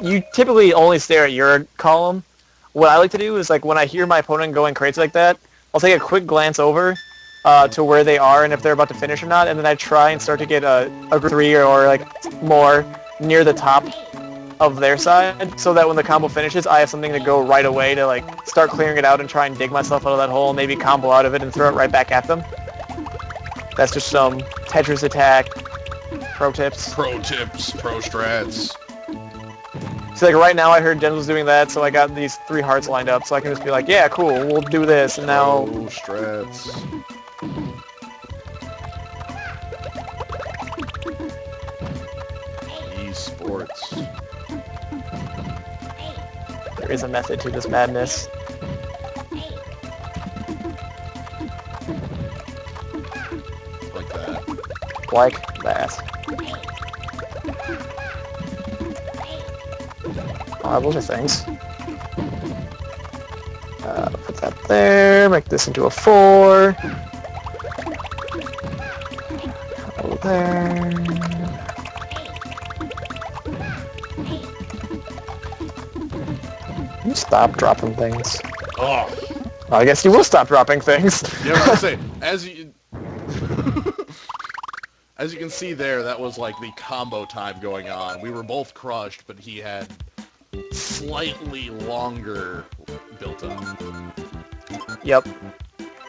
you typically only stare at your column. what I like to do is like when I hear my opponent going crazy like that, I'll take a quick glance over to where they are and if they're about to finish or not, and then I try and start to get a 3 or like more near the top of their side, so that when the combo finishes, I have something to go right away to like start clearing it out and try and dig myself out of that hole, maybe combo out of it and throw it right back at them. That's just some Tetris attack pro tips. Pro tips, pro strats. So like right now I heard Jen was doing that, so I got these 3 hearts lined up, so I can just be like, yeah, cool, we'll do this, and now... Pro strats. Esports. There is a method to this madness. Like that. Like that. Those are things. Put that there, make this into a 4. Go there. You stop dropping things. Oh. Well, I guess you will stop dropping things. Yeah, I was gonna say, as you can see there, that was like the combo time going on. We were both crushed, but he had slightly longer built up. Yep.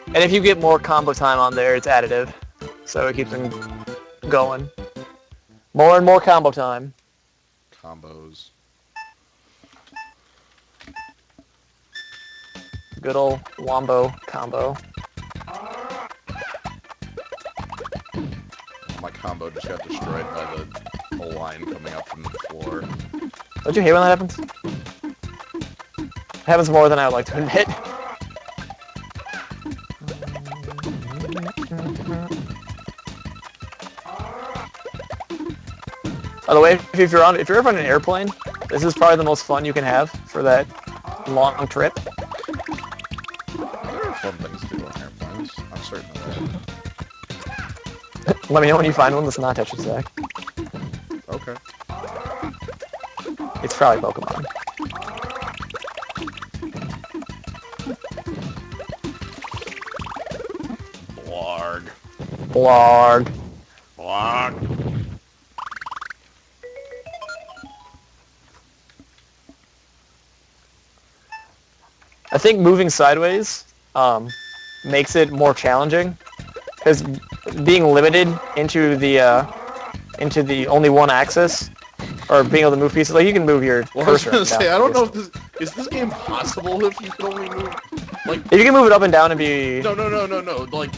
And if you get more combo time on there, it's additive. So it keeps them going. More and more combo time. Combos. Good old Wombo combo. My combo just got destroyed by the whole line coming up from the floor. Don't you hate when that happens? It happens more than I would like to admit. By the way, if you're ever on an airplane, this is probably the most fun you can have for that long trip. There are fun things to do on airplanes. I'm certain of that. Let me know when you find one that's not Tetris attack. Okay. It's probably Pokemon. Blarg. Blarg. Blarg. I think moving sideways makes it more challenging, because being limited into the only one axis, or being able to move pieces, like you can move your Well, I was cursor gonna up and say, down. I don't know if this game possible if you can only move, like... If you can move it up and down and be... No, like,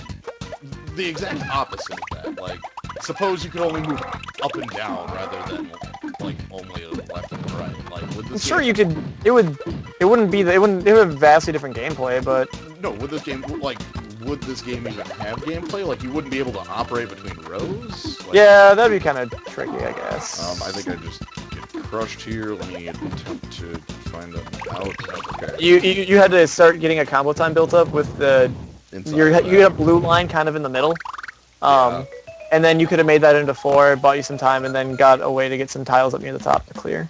the exact opposite of that, like, suppose you could only move up and down rather than, like, only left and right, like, with this Sure, game... you could... It would have vastly different gameplay, but... No, would this game, like, would this game even have gameplay? Like, you wouldn't be able to operate between rows? Like, yeah, that'd be kind of tricky, I guess. I think I just get crushed here. Let me attempt to find them out. Okay. You had to start getting a combo time built up with the... You had a blue line kind of in the middle. Yeah. And then you could have made that into 4, bought you some time, and then got a way to get some tiles up near the top to clear.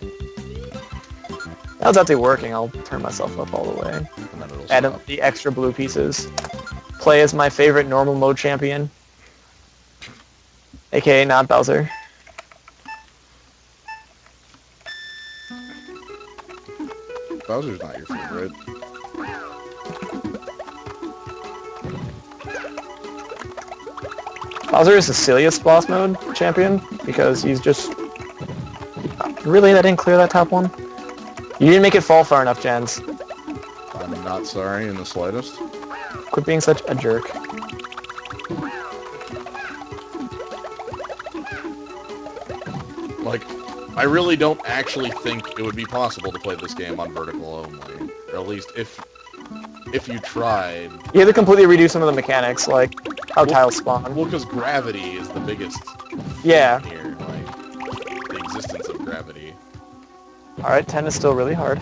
Now it's actually working. I'll turn myself up all the way. Add in the extra blue pieces. Play as my favorite normal mode champion. AKA not Bowser. Bowser's not your favorite. Bowser is the silliest boss mode champion because he's just... Really? That didn't clear that top one? You didn't make it fall far enough, Jens. I'm not sorry in the slightest. Quit being such a jerk. Like, I really don't actually think it would be possible to play this game on vertical only. Or at least if you tried. You have to completely redo some of the mechanics, like how tiles spawn. Well, because gravity is the biggest Yeah. thing here, like, the existence of gravity. Alright, 10 is still really hard.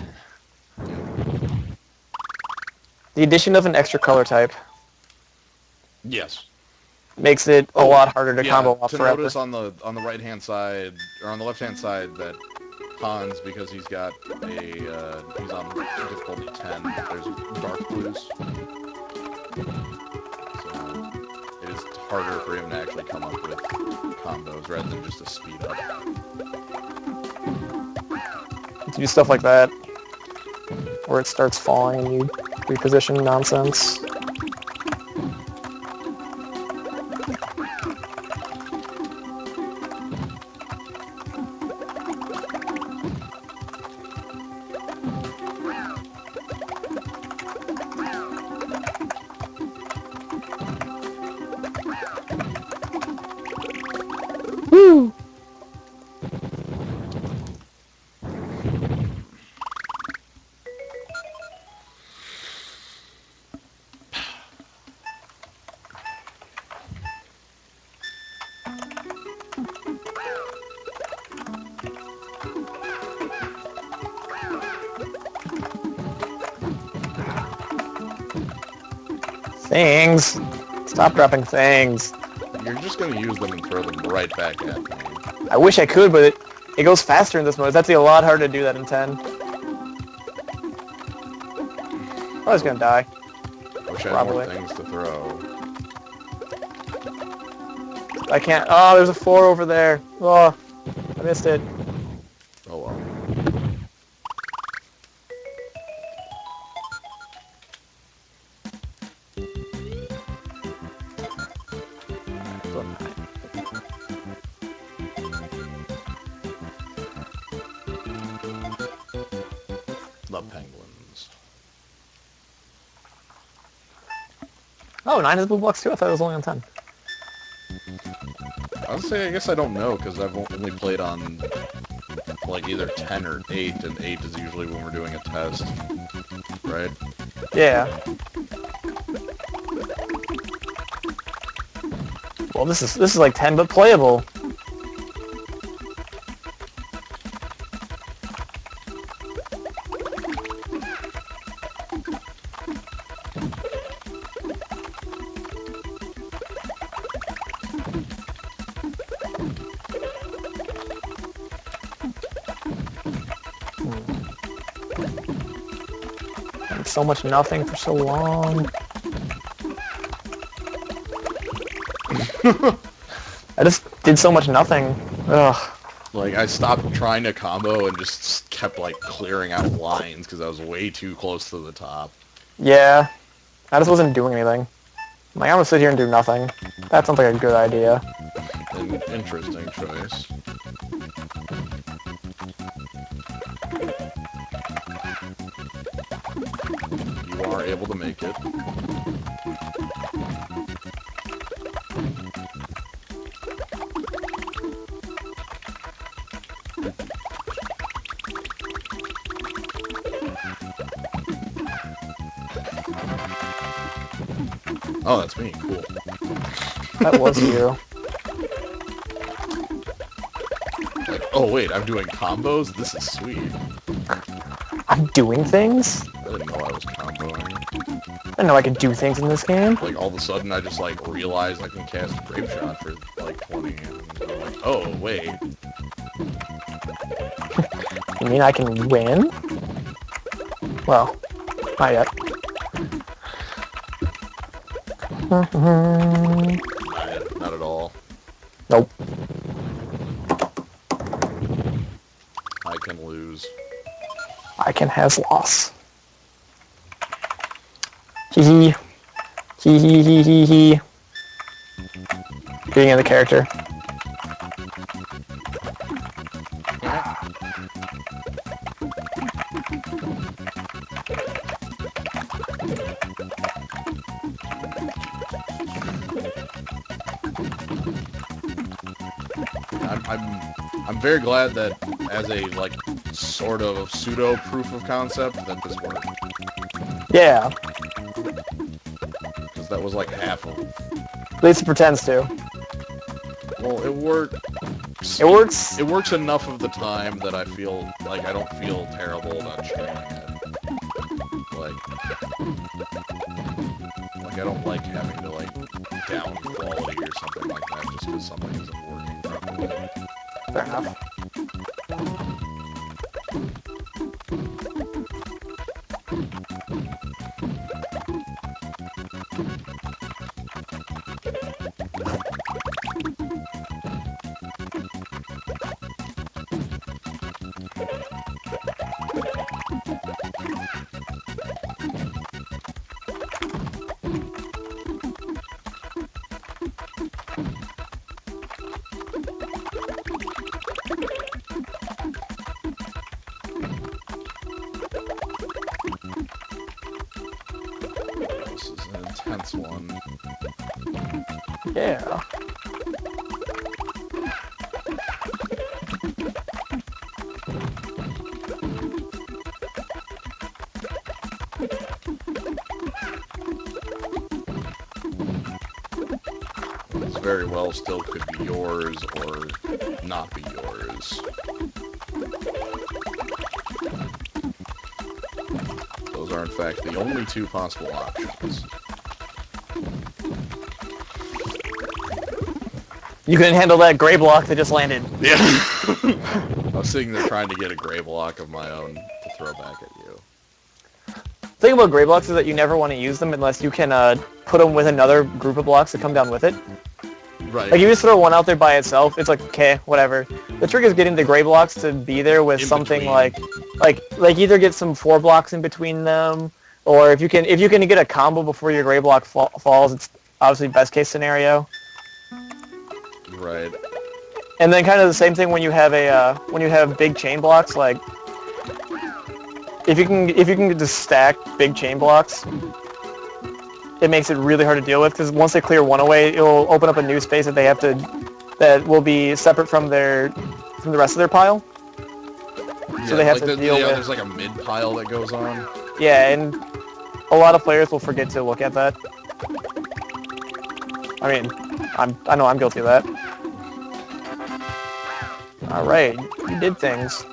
The addition of an extra color type Yes. makes it a lot harder to Yeah, combo off to forever. notice on the right hand side or on the left hand side that Hans, because he's got a, he's on difficulty 10, there's dark blues. So it is harder for him to actually come up with combos rather than just a speed up. To do stuff like that, where it starts falling and you reposition nonsense. Woo! Things! Stop dropping things. You're just going to use them and throw them right back at me. I wish I could, but it goes faster in this mode. It's actually a lot harder to do that in 10. I was gonna die. Wish I had more things to throw. I can't. Oh, there's a 4 over there. Oh, I missed it. Oh well. The penguins. Oh, 9 is blue blocks too? I thought it was only on 10. I would say, I guess I don't know, because I've only played on, like, either 10 or 8, and 8 is usually when we're doing a test, right? Yeah. Well, this is like 10, but playable. So much nothing for so long. I just did so much nothing. Ugh. Like, I stopped trying to combo and just kept, like, clearing out lines because I was way too close to the top. Yeah. I just wasn't doing anything. I'm like, I'm gonna sit here and do nothing. That sounds like a good idea. An interesting choice. You are able to make it. Oh, that's me. Cool. That was you. Like, oh wait, I'm doing combos? This is sweet. I'm doing things? I didn't know I was comboing. I didn't know I could do things in this game. Like, all of a sudden I just, like, realized I can cast Grape Shot for, like, 20, and I'm like, oh, wait. You mean I can win? Well, not yet. Not at all. Nope. I can lose. I can has loss. Hee hee. Hee hee hee hee hee. Getting in the character. I'm very glad that as a, like, sort of pseudo proof of concept that this worked. Yeah. Because that was like half of... At least it pretends to. Well, it worked. It works. It works enough of the time that I feel like I don't feel terrible about sharing it. Like I don't like having to, like, down quality or something like that just because something isn't working properly. Fair enough. This is an intense one. Yeah. This very well still could be yours or not be yours. Those are in fact the only two possible options. You couldn't handle that gray block that just landed. Yeah. I was sitting there trying to get a gray block of my own to throw back at you. The thing about gray blocks is that you never want to use them unless you can put them with another group of blocks that come down with it. Right. Like, you just throw one out there by itself, it's like, okay, whatever. The trick is getting the gray blocks to be there with In something between. like either get some 4 blocks in between them, or if you can get a combo before your gray block falls, it's obviously best case scenario. Right. And then kind of the same thing when you have big chain blocks, like if you can just stack big chain blocks, it makes it really hard to deal with, because once they clear one away, it'll open up a new space that will be separate from the rest of their pile. Yeah, So they have like to deal with. there's like a mid pile that goes on. Yeah, and a lot of players will forget to look at that. I mean, I know I'm guilty of that. All right, you did things.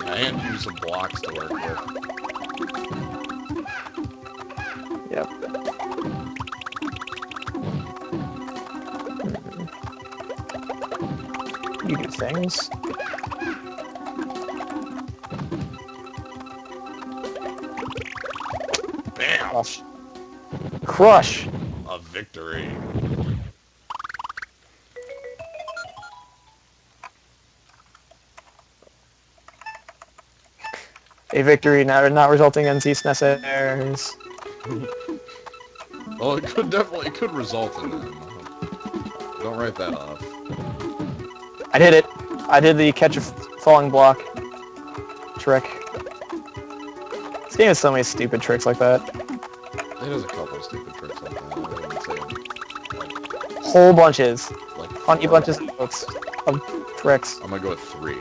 Yeah, and use some blocks to work with. Yep. You do things. Bam! Crush. Crush. A victory. A victory not resulting in cease necessaries. Well, it could result in them. Don't write that off. I did it. I did the catch a falling block trick. This game has so many stupid tricks like that. It has a couple of stupid tricks like that. I wouldn't say like Whole bunches. like Funny 4. bunches of tricks. I'm gonna go with 3.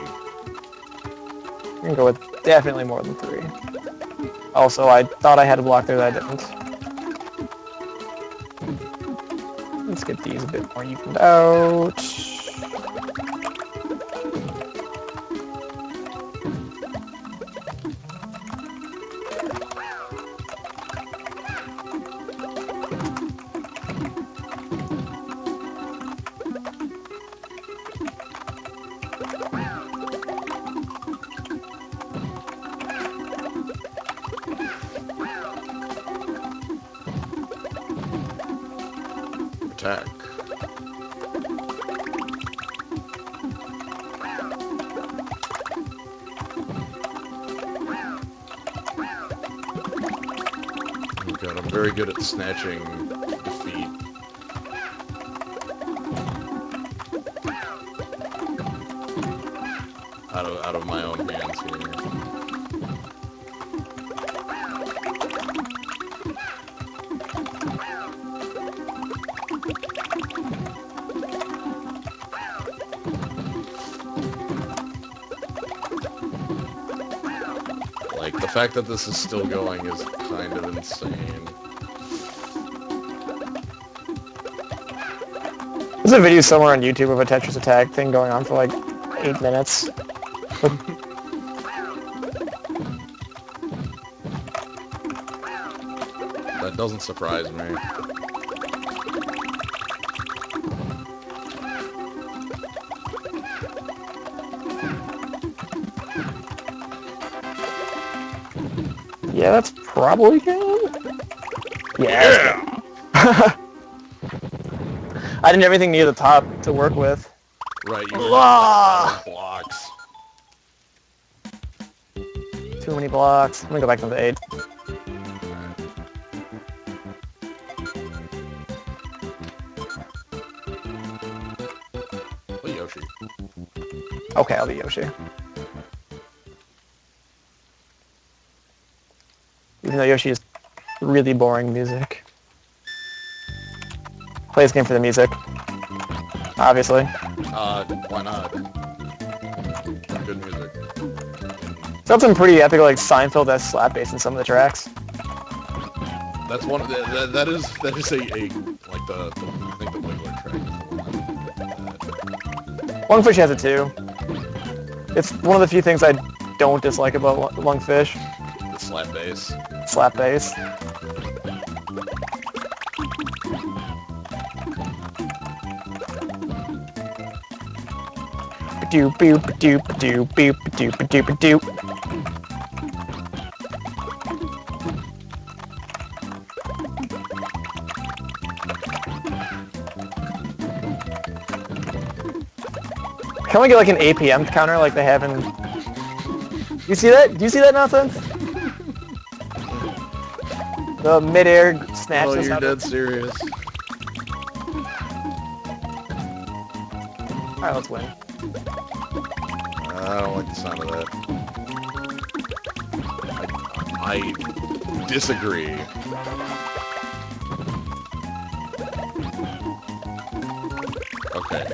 I'm gonna go with definitely more than 3. Also, I thought I had a block there that I didn't. Let's get these a bit more evened out. Attack. Oh god, I'm very good at snatching defeat. Out of my own hands here. Like, the fact that this is still going is kind of insane. There's a video somewhere on YouTube of a Tetris attack thing going on for like 8 minutes. That doesn't surprise me. Yeah, that's probably good. Yeah. I didn't have everything near the top to work with. Right, you were just out of blocks. Too many blocks. I'm gonna go back to the 8. Play Yoshi. Okay, I'll be Yoshi. Even though Yoshi is really boring music. Play this game for the music. Obviously. Why not? Good music. It's got some pretty epic, like, Seinfeld-esque slap bass in some of the tracks. That's one of the, that is a like the I think the Wiggler track is the one. Lungfish has it too. It's one of the few things I don't dislike about Lungfish. The slap bass. Slap bass. Doop boop doop doop boop doop doop doop. Can we get like an APM counter like they have in... You see that? Do you see that nonsense? The mid-air snatch. Oh, you're dead serious. Alright, let's win. I don't like the sound of that. I disagree. Okay.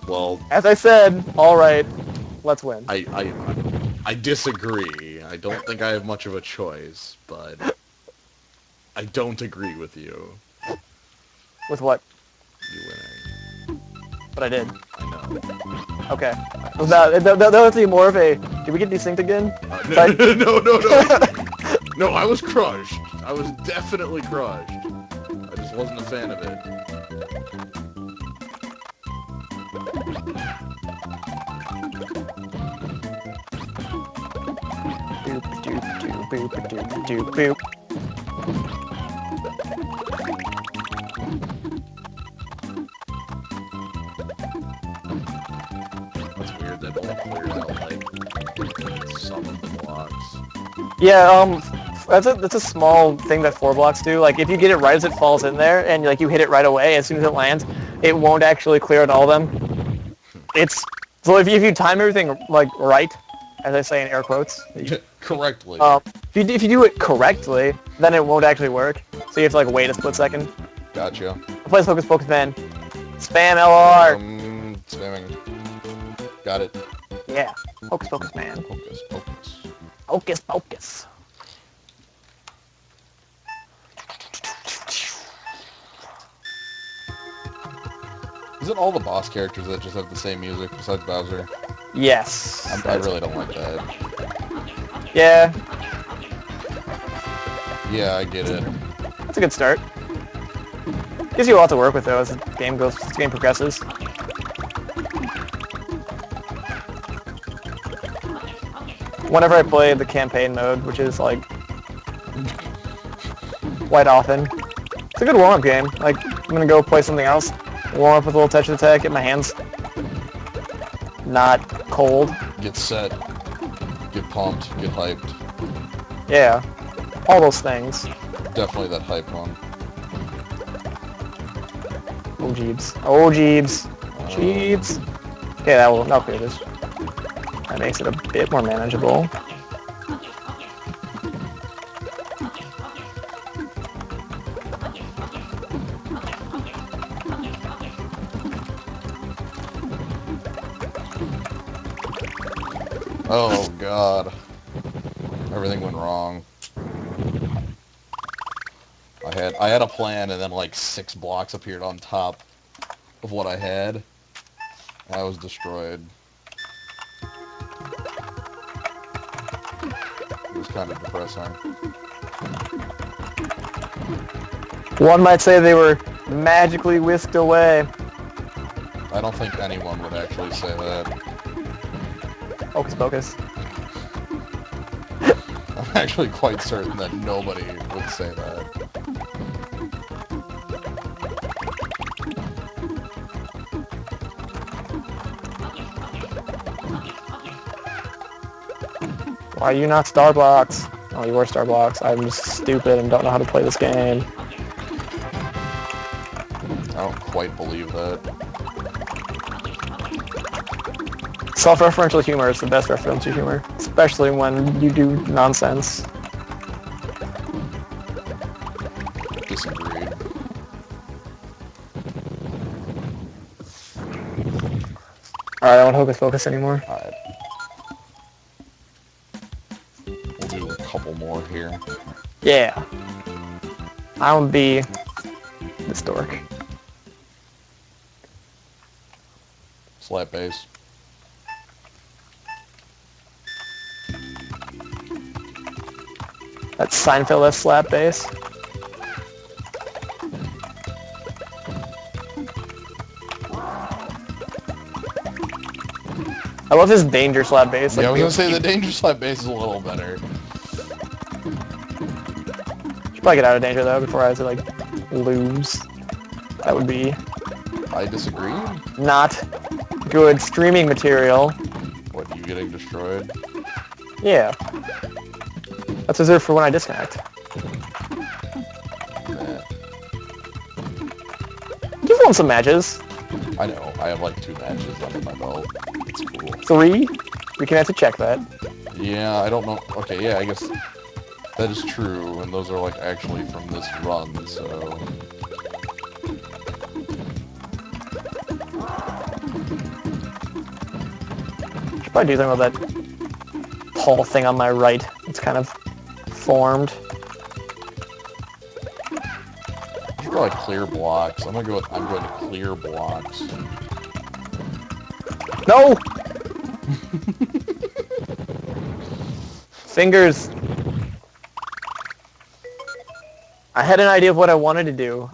Well, as I said, all right, let's win. I disagree. I don't think I have much of a choice, but I don't agree with you. With what? You winning. But I did. I know. Okay. That was more of a, did we get desynced again? No. No, I was crushed. I was definitely crushed. I just wasn't a fan of it. Boop doop doop boop doop doop boop. That's weird. That only cleared out like some of the blocks. Yeah, that's a small thing that 4 blocks do. Like if you get it right as it falls in there, and like you hit it right away, as soon as it lands, it won't actually clear out all of them. It's so if you time everything like right, as I say in air quotes, correctly. If you do it correctly, then it won't actually work. So you have to like wait a split second. Gotcha. Play Focus Pocus Man. Spam LR. Spamming. Got it. Yeah. Focus Pocus Man. Focus. Focus Pocus. Isn't all the boss characters that just have the same music besides Bowser? Yes. I really don't like that. Yeah. Yeah, I get it. That's a good start. Gives you a lot to work with though as the game progresses. Whenever I play the campaign mode, which is like quite often, it's a good warm-up game. Like I'm gonna go play something else, warm up with a little Tetris attack, get my hands not cold. Get set. Get pumped. Get hyped. Yeah, all those things. Definitely that hype one. Oh Jeebs. Oh Jeebs. Jeebs. Okay, that'll clear this. That makes it a bit more manageable. Oh god. Everything went wrong. I had a plan and then like 6 blocks appeared on top of what I had. And I was destroyed. It was kind of depressing. One might say they were magically whisked away. I don't think anyone would actually say that. Focus Pocus. I'm actually quite certain that nobody would say that. Why are you not Starblocks? Oh, you were Starblocks. I'm just stupid and don't know how to play this game. I don't quite believe that. Self-referential humor is the best referential humor, especially when you do nonsense. Disagreed. Alright, I won't Hocus Pocus anymore. Alright. We'll do a couple more here. Yeah. I want to be this dork. Slap bass. That's Seinfeld slap bass. I love his danger slap bass. Yeah, I was like, gonna say the danger slap bass is a little better. Should probably get out of danger though before I have to like lose. That would be I disagree. not good streaming material. What, you getting destroyed? Yeah. That's reserved for when I disconnect. Nah. You've won some matches. I know. I have like 2 matches under my belt. It's cool. 3? We can have to check that. Yeah, I don't know. Okay, yeah, I guess that is true, and those are like actually from this run, so... Should probably do something with that pole thing on my right. It's kind of formed. You should probably clear blocks. I'm going to clear blocks. No! Fingers. I had an idea of what I wanted to do.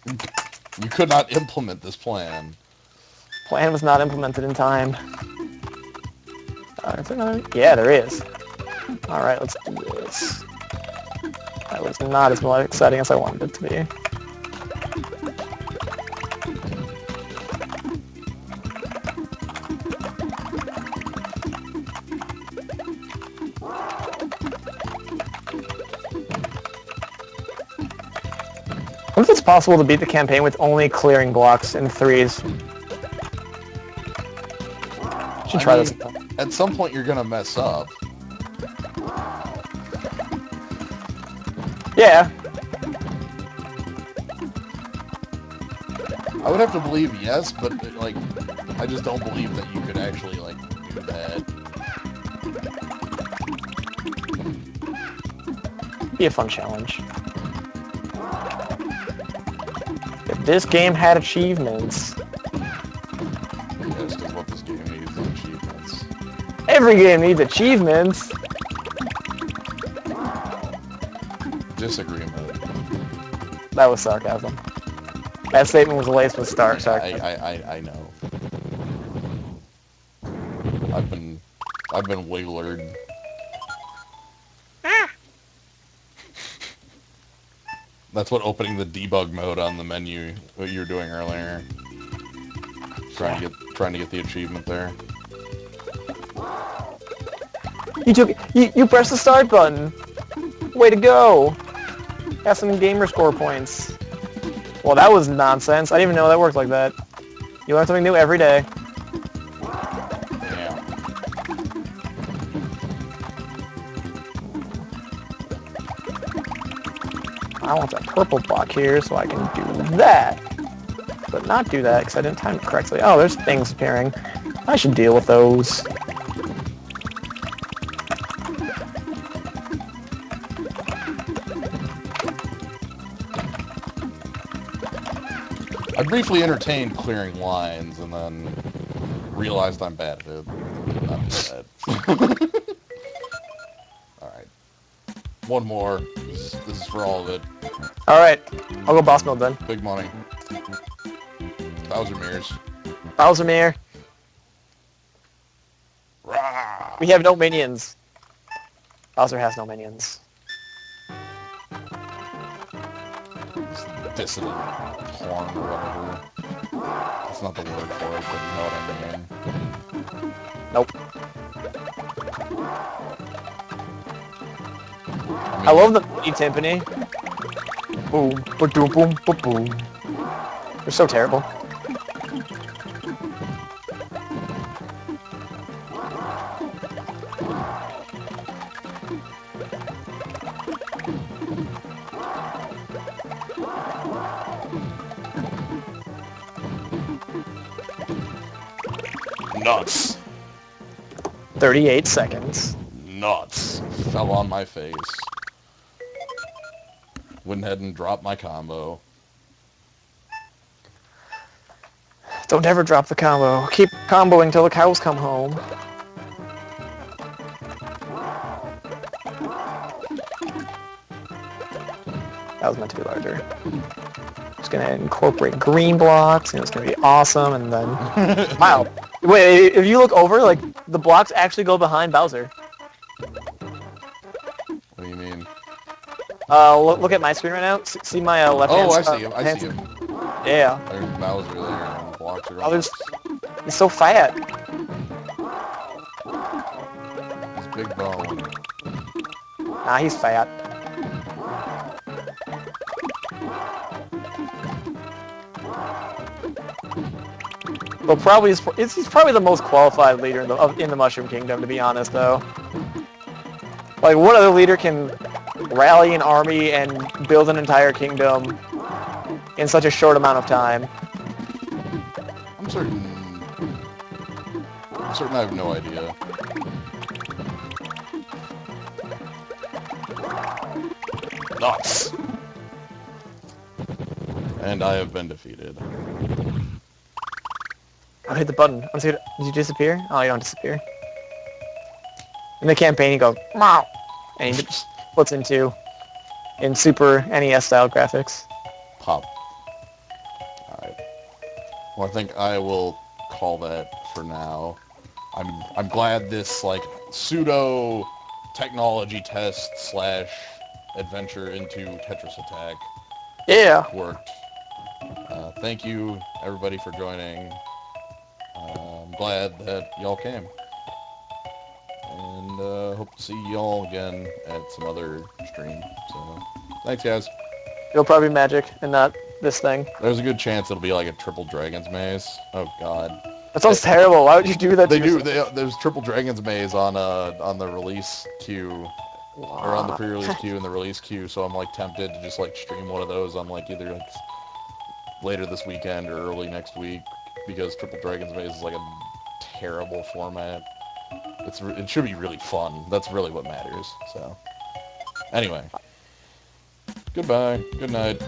You could not implement this plan. Plan was not implemented in time. Is there another? Yeah, there is. Alright, let's do this. That was not as exciting as I wanted it to be. What if it's possible to beat the campaign with only clearing blocks in 3s? Should try this. At some point you're gonna mess up. Yeah. I would have to believe yes, but like, I just don't believe that you could actually like do that. Be a fun challenge. If this game had achievements. Yes, because what this game needs is achievements. Every game needs achievements. Disagreement. That was sarcasm. That statement was laced with sarcasm. I know. I've been wigglered. That's what opening the debug mode on the menu, what you were doing earlier. Trying to get the achievement there. You pressed the start button. Way to go. Got some gamer score points. Well, that was nonsense. I didn't even know that worked like that. You learn something new every day. Yeah. I want that purple block here so I can do that. But not do that because I didn't time it correctly. Oh, there's things appearing. I should deal with those. I briefly entertained clearing lines and then realized I'm bad at it. I'm bad. Alright. One more. This is for all of it. Alright, I'll go boss mode then. Big money. Bowser mirrors. Bowser Mirror. Rah! We have no minions. Bowser has no minions. Dissident porn or whatever. That's not the word for it, but you know what I mean. Nope. I I love the mini timpani. Boom, ba-doom, boom, ba-boom. They're so terrible. Nuts. 38 seconds. Nuts. Fell on my face. Went ahead and dropped my combo. Don't ever drop the combo. Keep comboing till the cows come home. That was meant to be larger. Just gonna incorporate green blocks, and it's gonna be awesome, and then... Wow. Wait, if you look over, like, the blocks actually go behind Bowser. What do you mean? Look at my screen right now. See my left hand. Oh, I see him. I see him. Yeah. There's Bowser there, and the blocks are Oh, he's so fat. He's big bone. Nah, he's fat. Well, probably he's probably the most qualified leader in the Mushroom Kingdom, to be honest, though. Like, what other leader can rally an army and build an entire kingdom in such a short amount of time? I'm certain I have no idea. Nuts. And I have been defeated. I'll hit the button. Did you disappear? Oh, you don't disappear. In the campaign, he goes, "Meow," and he just splits in Super NES style graphics. Pop. Alright. Well, I think I will call that for now. I'm glad this, like, pseudo technology test / adventure into Tetris Attack worked. Thank you, everybody, for joining. I'm glad that y'all came. And hope to see y'all again at some other stream. So, thanks, guys. It'll probably be Magic and not this thing. There's a good chance it'll be like a Triple Dragon's Maze. Oh, God. That sounds terrible. Why would you do that to yourself? There's Triple Dragon's Maze on the release queue. Or on the pre-release queue and the release queue, so I'm like tempted to just like stream one of those on like either like later this weekend or early next week, because Triple Dragon's Maze is like a terrible format. It should be really fun. That's really what matters. So anyway, goodbye, good night.